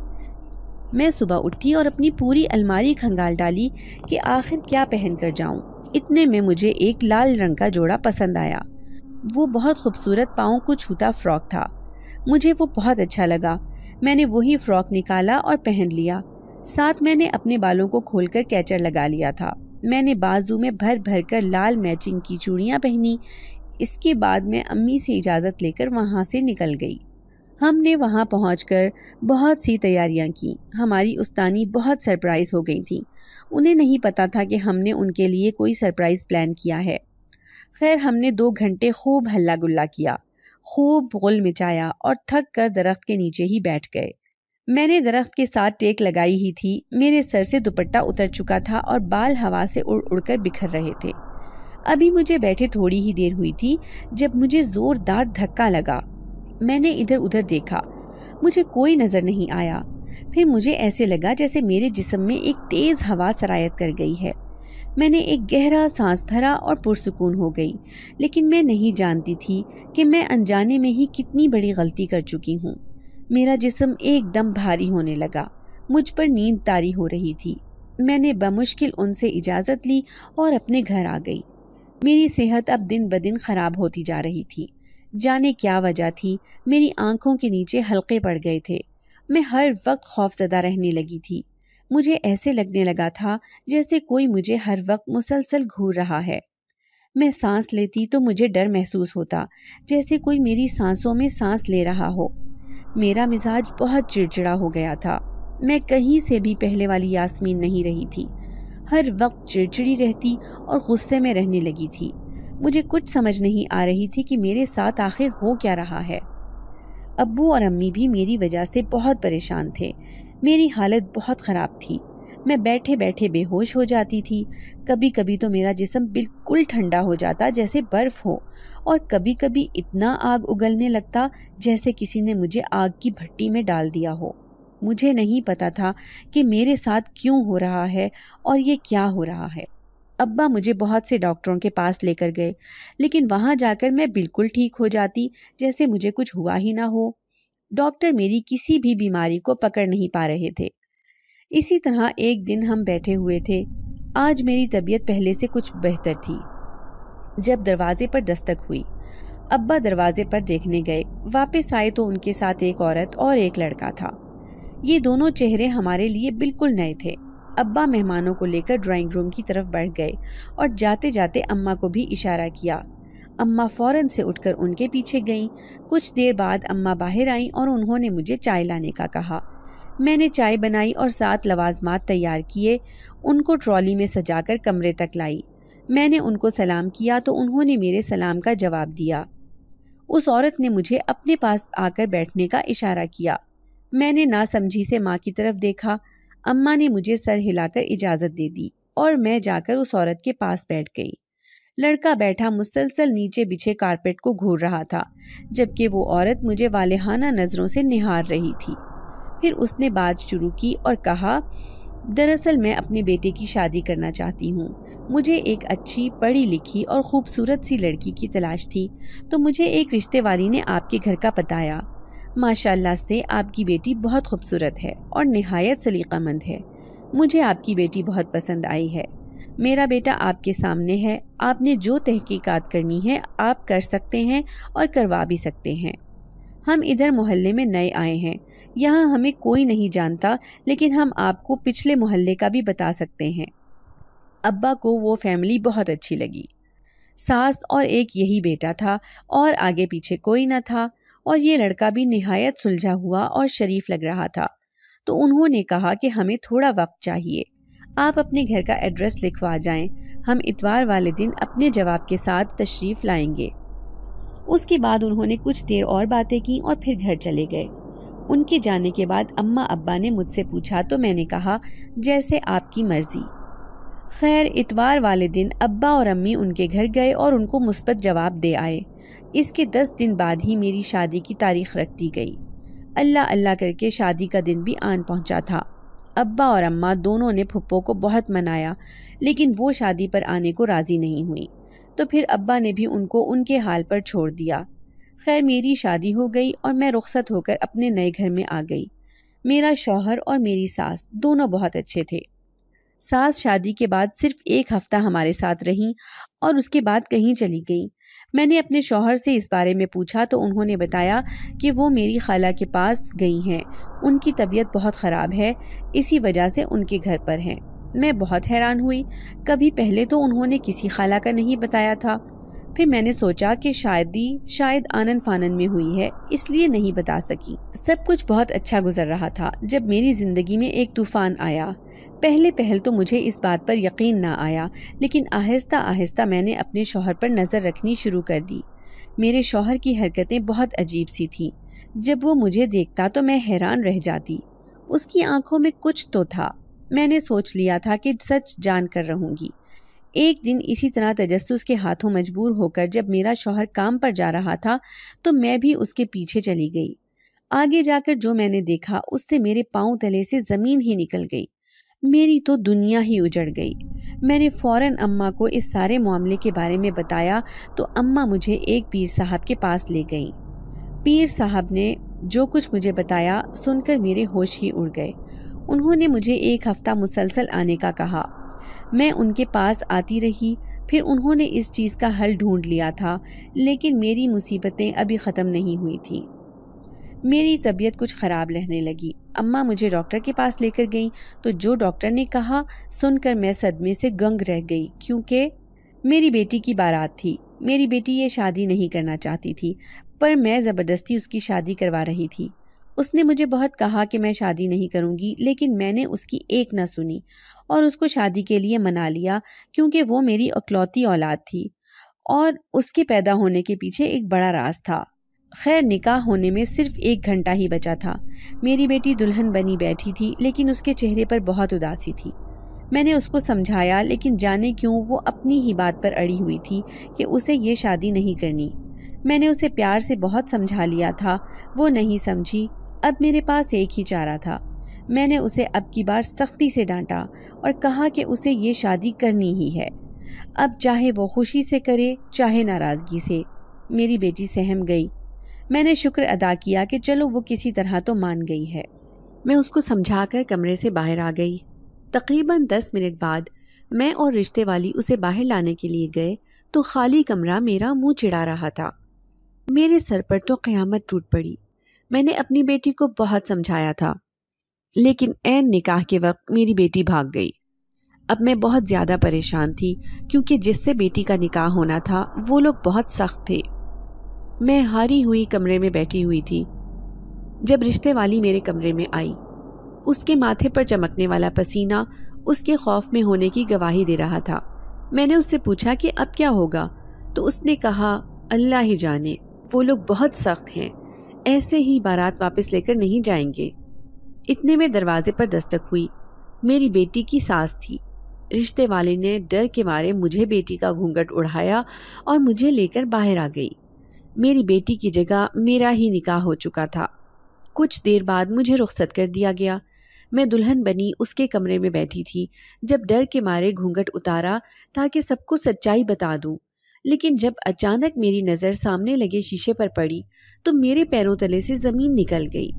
میں صبح اٹھی اور اپنی پوری الماری کھنگال ڈالی کہ آخر کیا پہن کر جاؤں۔ اتنے میں مجھے ایک لال رنگ کا جوڑا پسند آیا۔ وہ بہت خوبصورت پاؤں کو چھوتا فراک تھا۔ مجھے وہ بہت اچھا لگا۔ میں نے وہی فراک نکالا اور پہن لیا۔ ساتھ میں نے اپنے بالوں کو کھول کر کیچر لگا لیا تھا۔ میں نے بازو میں بھر بھر کر لال میچنگ کی چوڑیاں پہنی۔ اس کے بعد میں امی سے اجازت لے کر وہاں سے نکل گئی۔ ہم نے وہاں پہنچ کر بہت سی تیاریاں کی۔ ہماری استانی بہت سرپرائز ہو گئی تھی۔ انہیں نہیں پتا تھا کہ ہم نے ان کے لیے کوئی سرپرائز پلان کیا ہے۔ خیر، ہم نے 2 گھنٹے خوب ہلا گلا کیا، خوب غل مچایا اور تھک کر درخت کے نیچے ہی بیٹھ گئے۔ میں نے درخت کے ساتھ ٹیک لگائی ہی تھی، میرے سر سے دوپٹہ اتر چکا تھا اور بال ہوا سے اڑ اڑ کر بکھر رہے تھے۔ ابھی مجھے بیٹھے تھوڑی ہی دیر ہوئی تھی جب مجھے زوردار دھکا لگا۔ میں نے ادھر ادھر دیکھا، مجھے کوئی نظر نہیں آیا۔ پھر مجھے ایسے لگا جیسے میرے جسم میں ایک تیز ہوا سرایت کر گئی ہے۔ میں نے ایک گہرا سانس بھرا اور پرسکون ہو گئی، لیکن میں نہیں جانتی تھی کہ میں انجانے میں ہی کتنی بڑی غلطی کر چکی ہوں۔ میرا جسم ایک دم بھاری ہونے لگا، مجھ پر نیند طاری ہو رہی تھی۔ میں نے بمشکل ان سے اجازت لی اور اپنے گھر آ گئی۔ میری صحت اب دن بدن خراب ہوتی جا رہی تھی۔ جانے کیا وجہ تھی، میری آنکھوں کے نیچے حلقے پڑ گئے تھے۔ میں ہر وقت خوفزدہ رہنے لگی تھی۔ مجھے ایسے لگنے لگا تھا جیسے کوئی مجھے ہر وقت مسلسل گھور رہا ہے۔ میں سانس لیتی تو مجھے ڈر محسوس ہوتا، جیسے کوئی میری سانسوں میں سانس لے رہا ہو۔ میرا مزاج بہت چڑچڑا ہو گیا تھا۔ میں کہیں سے بھی پہلے والی یاسمین نہیں رہی تھی، ہر وقت چڑچڑی رہتی اور غصے میں رہنے لگی تھی۔ مجھے کچھ سمجھ نہیں آ رہی تھی کہ میرے ساتھ آخر ہو کیا رہا ہے۔ ابو اور امی بھی میری وجہ سے بہت پریشان تھے۔ میری حالت بہت خراب تھی۔ میں بیٹھے بیٹھے بے ہوش ہو جاتی تھی۔ کبھی کبھی تو میرا جسم بالکل ٹھنڈا ہو جاتا جیسے برف ہو، اور کبھی کبھی اتنا آگ اگلنے لگتا جیسے کسی نے مجھے آگ کی بھٹی میں ڈال دیا ہو۔ مجھے نہیں پتا تھا کہ میرے ساتھ کیوں ہو رہا ہے اور یہ کیا ہو رہا ہے۔ ابا مجھے بہت سے ڈاکٹروں کے پاس لے کر گئے، لیکن وہاں جا کر میں بالکل ٹھیک ہو جاتی جیسے مجھے کچھ ہوا ہی نہ ہو۔ ڈاکٹر میری کسی بھی بیماری کو پکڑ نہیں پا رہے تھے۔ اسی طرح ایک دن ہم بیٹھے ہوئے تھے۔ آج میری طبیعت پہلے سے کچھ بہتر تھی۔ جب دروازے پر دستک ہوئی، ابا دروازے پر دیکھنے گئے۔ واپس آئے تو ان کے ساتھ ایک عورت اور ایک لڑکا تھا۔ یہ دونوں چہرے ہمارے لیے بالکل نئے تھے۔ ابا مہمانوں کو لے کر ڈرائنگ روم کی طرف بڑھ گئے اور جاتے جاتے اماں کو بھی اشارہ کیا۔ اماں فوراً سے اٹھ کر ان کے پیچھے گئیں۔ کچھ دیر بعد اماں باہر آئیں اور انہوں نے مجھے چائے لانے کا کہا۔ میں نے چائے بنائی اور 7 لوازمات تیار کیے، ان کو ٹرالی میں سجا کر کمرے تک لائی۔ میں نے ان کو سلام کیا تو انہوں نے میرے سلام کا جواب دیا۔ اس عورت نے مجھے اپنے پاس آ کر بیٹھنے کا اشارہ کیا۔ میں نے ناسمجھی سے ماں کی طرف دیکھا۔ اماں نے مجھے سر ہلا کر اجازت دے دی اور میں جا کر اس عورت کے پاس بیٹھ گئی۔ لڑکا بیٹھا مسلسل نیچے بچھے کارپیٹ کو گھور رہا تھا، جبکہ وہ عورت مجھے والہانہ نظروں سے نہار رہی تھی۔ پھر اس نے بات شروع کی اور کہا، دراصل میں اپنے بیٹے کی شادی کرنا چاہتی ہوں۔ مجھے ایک اچھی پڑھی لکھی اور خوبصورت سی لڑکی کی تلاش تھی، تو مجھے ایک رشتے والی نے آپ کے گھر کا بتایا۔ ماشاءاللہ سے آپ کی بیٹی بہت خوبصورت ہے اور نہایت سلیقہ مند ہے۔ مجھے آپ کی بیٹی بہت پسند آئی ہے۔ میرا بیٹا آپ کے سامنے ہے، آپ نے جو تحقیقات کرنی ہے آپ کر سکتے ہیں اور کروا بھی سکتے ہیں۔ ہم ادھر محلے میں نئے آئے ہیں، یہاں ہمیں کوئی نہیں جانتا، لیکن ہم آپ کو پچھلے محلے کا بھی بتا سکتے ہیں۔ ابا کو وہ فیملی بہت اچھی لگی۔ ساس اور ایک یہی بیٹا تھا اور آگے پیچھے کوئی نہ تھا، اور یہ لڑکا بھی نہایت سلجھا ہوا اور شریف لگ رہا تھا۔ تو انہوں نے کہا کہ ہمیں تھوڑا وقت چاہیے، آپ اپنے گھر کا ایڈریس لکھوا جائیں، ہم اتوار والے دن اپنے جواب کے ساتھ تشریف لائیں گے۔ اس کے بعد انہوں نے کچھ دیر اور باتیں کی اور پھر گھر چلے گئے۔ ان کے جانے کے بعد اماں ابا نے مجھ سے پوچھا تو میں نے کہا جیسے آپ کی مرضی۔ خیر، اتوار والے دن ابا اور امی ان کے گھر گئے اور ان کو مثبت جواب دے آئے۔ اس کے 10 دن بعد ہی میری شادی کی تاریخ رکھ دی گئی۔ اللہ اللہ کر کے شادی کا دن بھی آن پہنچا تھا۔ ابا اور اماں دونوں نے پھپھو کو بہت منایا، لیکن وہ شادی پر آنے کو راضی نہیں ہوئی، تو پھر ابا نے بھی ان کو ان کے حال پر چھوڑ دیا۔ خیر، میری شادی ہو گئی اور میں رخصت ہو کر اپنے نئے گھر میں آ گئی۔ میرا شوہر اور میری ساس دونوں بہت اچھے تھے۔ ساس شادی کے بعد صرف 1 ہفتہ ہمارے ساتھ رہیں اور اس کے بعد کہیں چلی گئیں۔ میں نے اپنے شوہر سے اس بارے میں پوچھا تو انہوں نے بتایا کہ وہ میری خالہ کے پاس گئی ہیں، ان کی طبیعت بہت خراب ہے، اسی وجہ سے ان کے گھر پر ہیں۔ میں بہت حیران ہوئی، کبھی پہلے تو انہوں نے کسی خالہ کا نہیں بتایا تھا۔ پھر میں نے سوچا کہ شاید آنن فانن میں ہوئی ہے، اس لیے نہیں بتا سکی۔ سب کچھ بہت اچھا گزر رہا تھا جب میری زندگی میں ایک طوفان آیا۔ پہل تو مجھے اس بات پر یقین نہ آیا، لیکن آہستہ آہستہ میں نے اپنے شوہر پر نظر رکھنی شروع کر دی۔ میرے شوہر کی حرکتیں بہت عجیب سی تھیں۔ جب وہ مجھے دیکھتا تو میں حیران رہ جاتی۔ اس کی آنکھوں میں کچھ تو تھا۔ میں نے سوچ لیا تھا کہ سچ جان کر رہوں گی۔ ایک دن اسی طرح تجسس کے ہاتھوں مجبور ہو کر جب میرا شوہر کام پر جا رہا تھا تو میں بھی اس کے پیچھے چلی گئی۔ آگے جا کر جو میں نے دیکھا اس سے میرے پاؤں تلے سے زمین ہی نکل گئی۔ میری تو دنیا ہی اجڑ گئی۔ میں نے فوراً اماں کو اس سارے معاملے کے بارے میں بتایا تو اماں مجھے ایک پیر صاحب کے پاس لے گئیں۔ پیر صاحب نے جو کچھ مجھے بتایا سن کر میرے ہوش ہی اڑ گئے۔ انہوں نے مجھے 1 ہفتہ مسلسل آنے کا کہا۔ میں ان کے پاس آتی رہی، پھر انہوں نے اس چیز کا حل ڈھونڈ لیا تھا، لیکن میری مصیبتیں ابھی ختم نہیں ہوئی تھیں۔ میری طبیعت کچھ خراب رہنے لگی۔ اماں مجھے ڈاکٹر کے پاس لے کر گئیں تو جو ڈاکٹر نے کہا سن کر میں صدمے سے گنگ رہ گئی، کیونکہ میری بیٹی کی بارات تھی۔ میری بیٹی یہ شادی نہیں کرنا چاہتی تھی، پر میں زبردستی اس کی شادی کروا رہی تھی۔ اس نے مجھے بہت کہا کہ میں شادی نہیں کروں گی، لیکن میں نے اس کی ایک نہ سنی اور اس کو شادی کے لیے منا لیا، کیونکہ وہ میری اکلوتی اولاد تھی اور اس کے پیدا ہونے کے پیچھے ایک بڑا راز تھا۔ خیر، نکاح ہونے میں صرف 1 گھنٹہ ہی بچا تھا۔ میری بیٹی دلہن بنی بیٹھی تھی، لیکن اس کے چہرے پر بہت اداسی تھی۔ میں نے اس کو سمجھایا، لیکن جانے کیوں وہ اپنی ہی بات پر اڑی ہوئی تھی کہ اسے یہ شادی نہیں کرنی۔ میں نے اسے پیار سے بہت سمجھا لیا تھا، وہ نہیں سمجھی۔ اب میرے پاس ایک ہی چارہ تھا۔ میں نے اسے اب کی بار سختی سے ڈانٹا اور کہا کہ اسے یہ شادی کرنی ہی ہے، اب چاہے وہ خوشی سے کرے چاہے ناراضگی سے۔ میری بیٹی سہم گئی۔ میں نے شکر ادا کیا کہ چلو وہ کسی طرح تو مان گئی ہے۔ میں اس کو سمجھا کر کمرے سے باہر آ گئی۔ تقریباً 10 منٹ بعد میں اور رشتے والی اسے باہر لانے کے لیے گئے تو خالی کمرہ میرا منہ چڑھا رہا تھا۔ میرے سر پر تو قیامت ٹوٹ پڑی۔ میں نے اپنی بیٹی کو بہت سمجھایا تھا، لیکن عین نکاح کے وقت میری بیٹی بھاگ گئی۔ اب میں بہت زیادہ پریشان تھی، کیونکہ جس سے بیٹی کا نکاح ہونا تھا وہ لوگ بہت سخت تھے۔ میں ہاری ہوئی کمرے میں بیٹھی ہوئی تھی جب رشتے والی میرے کمرے میں آئی۔ اس کے ماتھے پر چمکنے والا پسینہ اس کے خوف میں ہونے کی گواہی دے رہا تھا۔ میں نے اس سے پوچھا کہ اب کیا ہوگا، تو اس نے کہا اللہ ہی جانے، وہ لوگ بہت سخت ہیں، ایسے ہی بارات واپس لے کر نہیں جائیں گے۔ اتنے میں دروازے پر دستک ہوئی۔ میری بیٹی کی ساس تھی۔ رشتے والے نے ڈر کے مارے مجھے بیٹی کا گھونگھٹ اڑایا اور مجھے لے کر باہر آ گئی۔ میری بیٹی کی جگہ میرا ہی نکاح ہو چکا تھا۔ کچھ دیر بعد مجھے رخصت کر دیا گیا۔ میں دلہن بنی اس کے کمرے میں بیٹھی تھی جب ڈر کے مارے گھونگھٹ اتارا تاکہ سب کو سچائی بتا دوں، لیکن جب اچانک میری نظر سامنے لگے شیشے پر پڑی تو میرے پیروں تلے سے زمین نکل گئی۔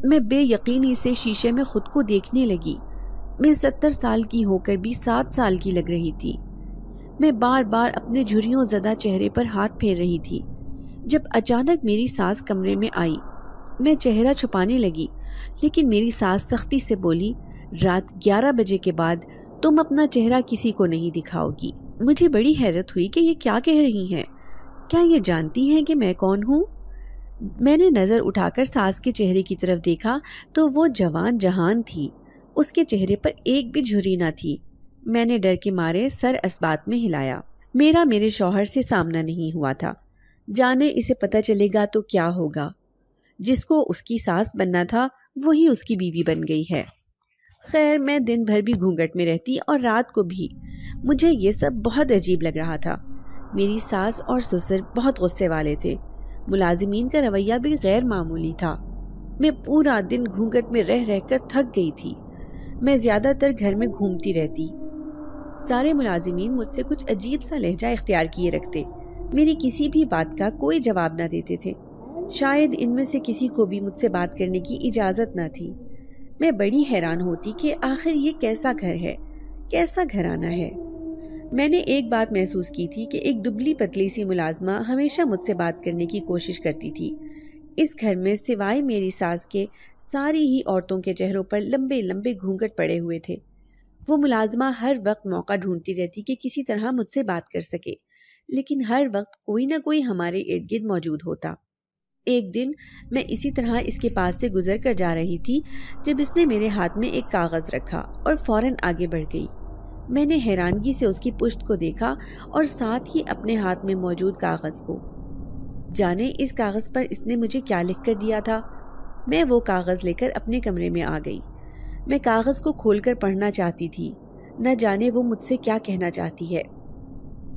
میں بے یقینی سے شیشے میں خود کو دیکھنے لگی۔ میں 70 سال کی ہو کر بھی 7 سال کی لگ رہی تھی۔ میں بار بار اپنے جھریوں زدہ چہرے پر ہاتھ پھیر رہی تھی جب اچانک میری ساس کمرے میں آئی۔ میں چہرہ چھپانے لگی، لیکن میری ساس سختی سے بولی، رات 11 بجے کے بعد تم اپنا چہرہ کسی کو نہیں دکھاؤ گی۔ مجھے بڑی حیرت ہوئی کہ یہ کیا کہہ رہی ہیں، کیا یہ جانتی ہیں کہ میں کون ہوں؟ میں نے نظر اٹھا کر ساس کے چہرے کی طرف دیکھا تو وہ جوان جہان تھی، اس کے چہرے پر ایک بھی جھری نہ تھی۔ میں نے ڈر کے مارے سر اسبات میں ہلایا۔ میرے شوہر سے سامنا نہیں ہوا تھا، جانے اسے پتہ چلے گا تو کیا ہوگا۔ جس کو اس کی ساس بننا تھا وہی اس کی بیوی بن گئی ہے۔ خیر، میں دن بھر بھی گھونگھٹ میں رہتی اور رات کو بھی۔ مجھے یہ سب بہت عجیب لگ رہا تھا۔ میری ساس اور سسر بہت غصے والے تھے، ملازمین کا رویہ بھی غیر معمولی تھا۔ میں پورا دن گھونگھٹ میں رہ رہ کر تھک گئی تھی۔ میں زیادہ تر گھر میں گھومتی رہتی۔ سارے ملازمین مجھ سے کچھ عجیب سا لہجہ اختیار کیے رکھتے، میری کسی بھی بات کا کوئی جواب نہ دیتے تھے۔ شاید ان میں سے کسی کو بھی مجھ سے بات کرنے کی اجازت نہ تھی۔ میں بڑی حیران ہوتی کہ آخر یہ کیسا گھر ہے، کیسا گھرانہ ہے۔ میں نے ایک بات محسوس کی تھی کہ ایک دبلی پتلی سی ملازمہ ہمیشہ مجھ سے بات کرنے کی کوشش کرتی تھی۔ اس گھر میں سوائے میری ساس کے ساری ہی عورتوں کے چہروں پر لمبے لمبے گھونگھٹ پڑے ہوئے تھے۔ وہ ملازمہ ہر وقت موقع ڈھونڈتی رہتی کہ کسی طرح مجھ سے بات کر سکے، لیکن ہر وقت کوئی نہ کوئی ہمارے ارد گرد موجود ہوتا۔ ایک دن میں اسی طرح اس کے پاس سے گزر کر جا رہی تھی جب اس نے میرے ہاتھ میں ایک کاغذ رکھا اور فوراً آگے بڑھ گئی۔ میں نے حیرانگی سے اس کی پشت کو دیکھا اور ساتھ ہی اپنے ہاتھ میں موجود کاغذ کو۔ جانے اس کاغذ پر اس نے مجھے کیا لکھ کر دیا تھا۔ میں وہ کاغذ لے کر اپنے کمرے میں آ گئی۔ میں کاغذ کو کھول کر پڑھنا چاہتی تھی، نہ جانے وہ مجھ سے کیا کہنا چاہتی ہے۔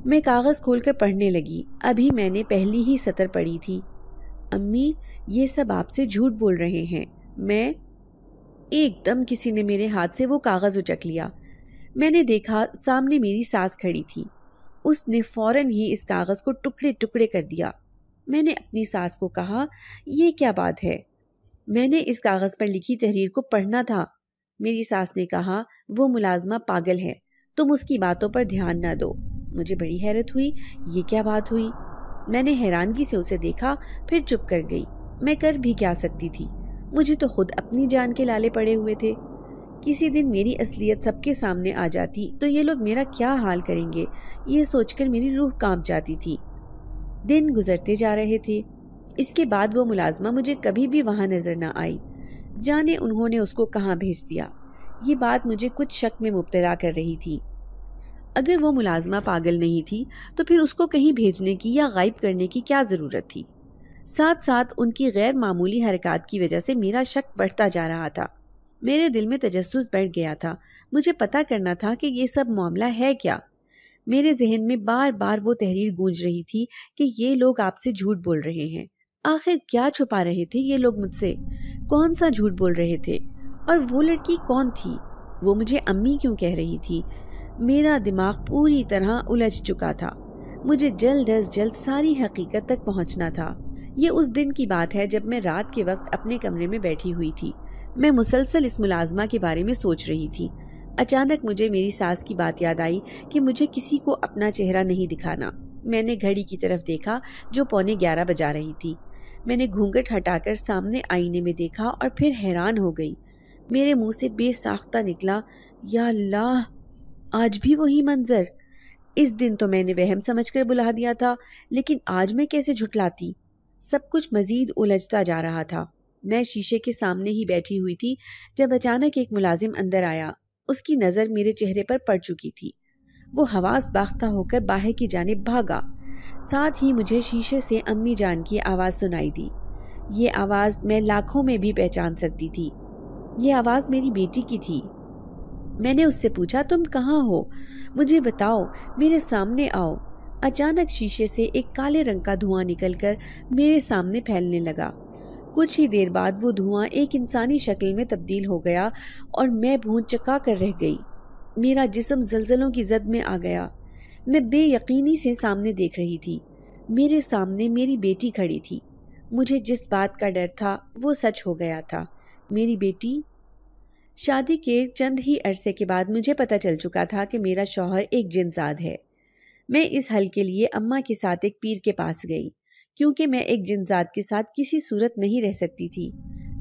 میں کاغذ کھول کر پڑھنے لگی۔ ابھی میں نے پہلی ہی سطر پڑھی تھی۔ امی، یہ سب آپ سے جھوٹ بول رہے ہیں۔ میں ایک دم کسی نے میرے ہاتھ سے وہ کاغذ اچک لیا۔ میں نے دیکھا سامنے میری ساس کھڑی تھی۔ اس نے فوراً ہی اس کاغذ کو ٹکڑے ٹکڑے کر دیا۔ میں نے اپنی ساس کو کہا، یہ کیا بات ہے؟ میں نے اس کاغذ پر لکھی تحریر کو پڑھنا تھا۔ میری ساس نے کہا، وہ ملازمہ پاگل ہے، تم اس کی باتوں پر دھیان نہ دو۔ مجھے بڑی حیرت ہوئی، یہ کیا بات ہوئی؟ میں نے حیرانگی سے اسے دیکھا، پھر چپ کر گئی۔ میں کر بھی کیا سکتی تھی؟ مجھے تو خود اپنی جان کے لالے پڑے ہوئے تھے۔ کسی دن میری اصلیت سب کے سامنے آ جاتی تو یہ لوگ میرا کیا حال کریں گے، یہ سوچ کر میری روح کانپ جاتی تھی۔ دن گزرتے جا رہے تھے۔ اس کے بعد وہ ملازمہ مجھے کبھی بھی وہاں نظر نہ آئی۔ جانے انہوں نے اس کو کہاں بھیج دیا۔ یہ بات مجھے کچھ شک میں مبتلا کر رہی تھی۔ اگر وہ ملازمہ پاگل نہیں تھی تو پھر اس کو کہیں بھیجنے کی یا غائب کرنے کی کیا ضرورت تھی؟ ساتھ ساتھ ان کی غیر معمولی حرکات کی وجہ سے میرا شک بڑھتا جا رہا تھا۔ میرے دل میں تجسس بڑھ گیا تھا۔ مجھے پتا کرنا تھا کہ یہ سب معاملہ ہے کیا۔ میرے ذہن میں بار بار وہ تحریر گونج رہی تھی کہ یہ لوگ آپ سے جھوٹ بول رہے ہیں۔ آخر کیا چھپا رہے تھے یہ لوگ مجھ سے؟ کون سا جھوٹ بول رہے تھے؟ اور وہ لڑکی کون تھی؟ وہ مجھے امی کیوں کہہ رہی تھی؟ میرا دماغ پوری طرح الجھ چکا تھا۔ مجھے جلد از جلد ساری حقیقت تک پہنچنا تھا۔ یہ اس دن کی بات ہے جب میں رات کے وقت اپنے کمرے میں بیٹھی ہوئی تھی۔ میں مسلسل اس ملازمہ کے بارے میں سوچ رہی تھی۔ اچانک مجھے میری ساس کی بات یاد آئی کہ مجھے کسی کو اپنا چہرہ نہیں دکھانا۔ میں نے گھڑی کی طرف دیکھا جو 11:15 بجا رہی تھی۔ میں نے گھونگھٹ ہٹا کر سامنے آئینے میں دیکھا اور پھر حیران ہو گئی۔ میرے منہ سے بے ساختہ نکلا، یا اللہ، آج بھی وہی منظر۔ اس دن تو میں نے وہم سمجھ کر بلا دیا تھا، لیکن آج میں کیسے جھٹلاتی؟ سب کچھ مزید الجھتا جا رہا تھا۔ میں شیشے کے سامنے ہی بیٹھی ہوئی تھی جب اچانک ایک ملازم اندر آیا۔ اس کی نظر میرے چہرے پر پڑ چکی تھی۔ وہ حواس باختہ ہو کر باہر کی جانب بھاگا۔ ساتھ ہی مجھے شیشے سے امی جان کی آواز سنائی دی۔ یہ آواز میں لاکھوں میں بھی پہچان سکتی تھی۔ یہ آواز میری بیٹی کی تھی۔ میں نے اس سے پوچھا، تم کہاں ہو؟ مجھے بتاؤ، میرے سامنے آؤ۔ اچانک شیشے سے ایک کالے رنگ کا دھواں نکل کر میرے سامنے پھیلنے لگا۔ کچھ ہی دیر بعد وہ دھواں ایک انسانی شکل میں تبدیل ہو گیا اور میں بھونچ چکا کر رہ گئی۔ میرا جسم زلزلوں کی زد میں آ گیا۔ میں بے یقینی سے سامنے دیکھ رہی تھی۔ میرے سامنے میری بیٹی کھڑی تھی۔ مجھے جس بات کا ڈر تھا وہ سچ ہو گیا تھا۔ میری بیٹی۔ شادی کے چند ہی عرصے کے بعد مجھے پتہ چل چکا تھا کہ میرا شوہر ایک جنزاد ہے۔ میں اس حل کے لیے اماں کے ساتھ ایک پیر کے پاس گئی، کیونکہ میں ایک جنزاد کے ساتھ کسی صورت نہیں رہ سکتی تھی۔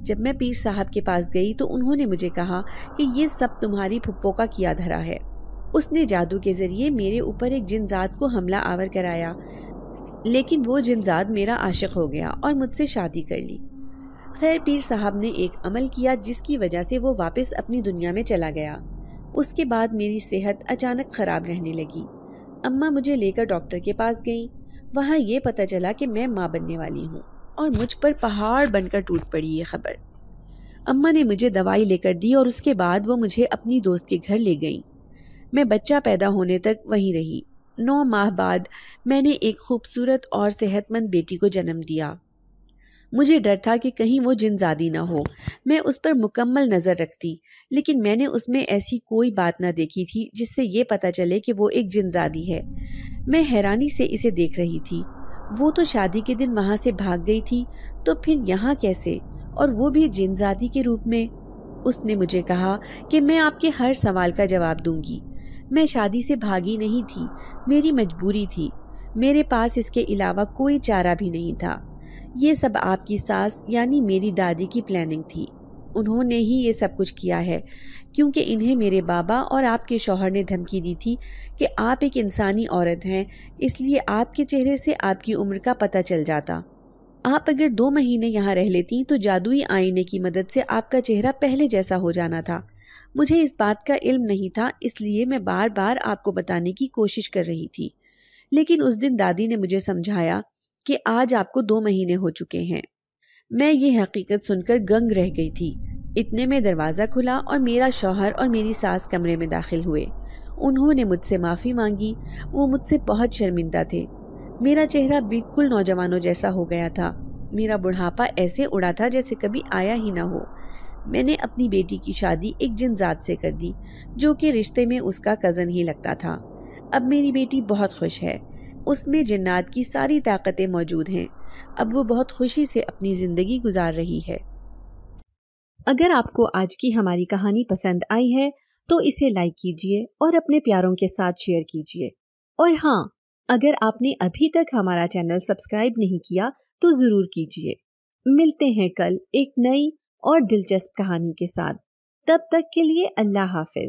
جب میں پیر صاحب کے پاس گئی تو انہوں نے مجھے کہا کہ یہ سب تمہاری پھپھو کا کیا دھرا ہے۔ اس نے جادو کے ذریعے میرے اوپر ایک جنزاد کو حملہ آور کرایا، لیکن وہ جنزاد میرا عاشق ہو گیا اور مجھ سے شادی کر لی۔ خیر پیر صاحب نے ایک عمل کیا جس کی وجہ سے وہ واپس اپنی دنیا میں چلا گیا۔ اس کے بعد میری صحت اچانک خراب رہنے لگی۔ اماں مجھے لے کر ڈاکٹر کے پاس گئیں۔ وہاں یہ پتہ چلا کہ میں ماں بننے والی ہوں اور مجھ پر پہاڑ بن کر ٹوٹ پڑی یہ خبر۔ اماں نے مجھے دوائی لے کر دی اور اس کے بعد وہ مجھے اپنی دوست کے گھر لے گئیں۔ میں بچہ پیدا ہونے تک وہیں رہی۔ 9 ماہ بعد میں نے ایک خوبصورت اور صحت مند بیٹی کو جنم دیا۔ مجھے ڈر تھا کہ کہیں وہ جنزادی نہ ہو۔ میں اس پر مکمل نظر رکھتی، لیکن میں نے اس میں ایسی کوئی بات نہ دیکھی تھی جس سے یہ پتہ چلے کہ وہ ایک جنزادی ہے۔ میں حیرانی سے اسے دیکھ رہی تھی۔ وہ تو شادی کے دن وہاں سے بھاگ گئی تھی، تو پھر یہاں کیسے، اور وہ بھی جنزادی کے روپ میں؟ اس نے مجھے کہا کہ میں آپ کے ہر سوال کا جواب دوں گی۔ میں شادی سے بھاگی نہیں تھی، میری مجبوری تھی۔ میرے پاس اس کے علاوہ کوئی چارہ بھی نہیں تھا۔ یہ سب آپ کی ساس یعنی میری دادی کی پلاننگ تھی۔ انہوں نے ہی یہ سب کچھ کیا ہے، کیونکہ انہیں میرے بابا اور آپ کے شوہر نے دھمکی دی تھی کہ آپ ایک انسانی عورت ہیں، اس لیے آپ کے چہرے سے آپ کی عمر کا پتہ چل جاتا۔ آپ اگر 2 مہینے یہاں رہ لیتی تو جادوئی آئینے کی مدد سے آپ کا چہرہ پہلے جیسا ہو جانا تھا۔ مجھے اس بات کا علم نہیں تھا، اس لیے میں بار بار آپ کو بتانے کی کوشش کر رہی تھی، لیکن اس دن دادی نے مجھے سمجھایا کہ آج آپ کو 2 مہینے ہو چکے ہیں۔ میں یہ حقیقت سن کر گنگ رہ گئی تھی۔ اتنے میں دروازہ کھلا اور میرا شوہر اور میری ساس کمرے میں داخل ہوئے۔ انہوں نے مجھ سے معافی مانگی۔ وہ مجھ سے بہت شرمندہ تھے۔ میرا چہرہ بالکل نوجوانوں جیسا ہو گیا تھا۔ میرا بڑھاپا ایسے اڑا تھا جیسے کبھی آیا ہی نہ ہو۔ میں نے اپنی بیٹی کی شادی ایک جنزاد سے کر دی، جو کہ رشتے میں اس کا کزن ہی لگتا تھا۔ اب میری بیٹی بہت خوش ہے۔ اس میں جنات کی ساری طاقتیں موجود ہیں۔ اب وہ بہت خوشی سے اپنی زندگی گزار رہی ہے۔ اگر آپ کو آج کی ہماری کہانی پسند آئی ہے تو اسے لائک کیجیے اور اپنے پیاروں کے ساتھ شیئر کیجیے۔ اور ہاں، اگر آپ نے ابھی تک ہمارا چینل سبسکرائب نہیں کیا تو ضرور کیجیے۔ ملتے ہیں کل ایک نئی اور دلچسپ کہانی کے ساتھ۔ تب تک کے لیے اللہ حافظ۔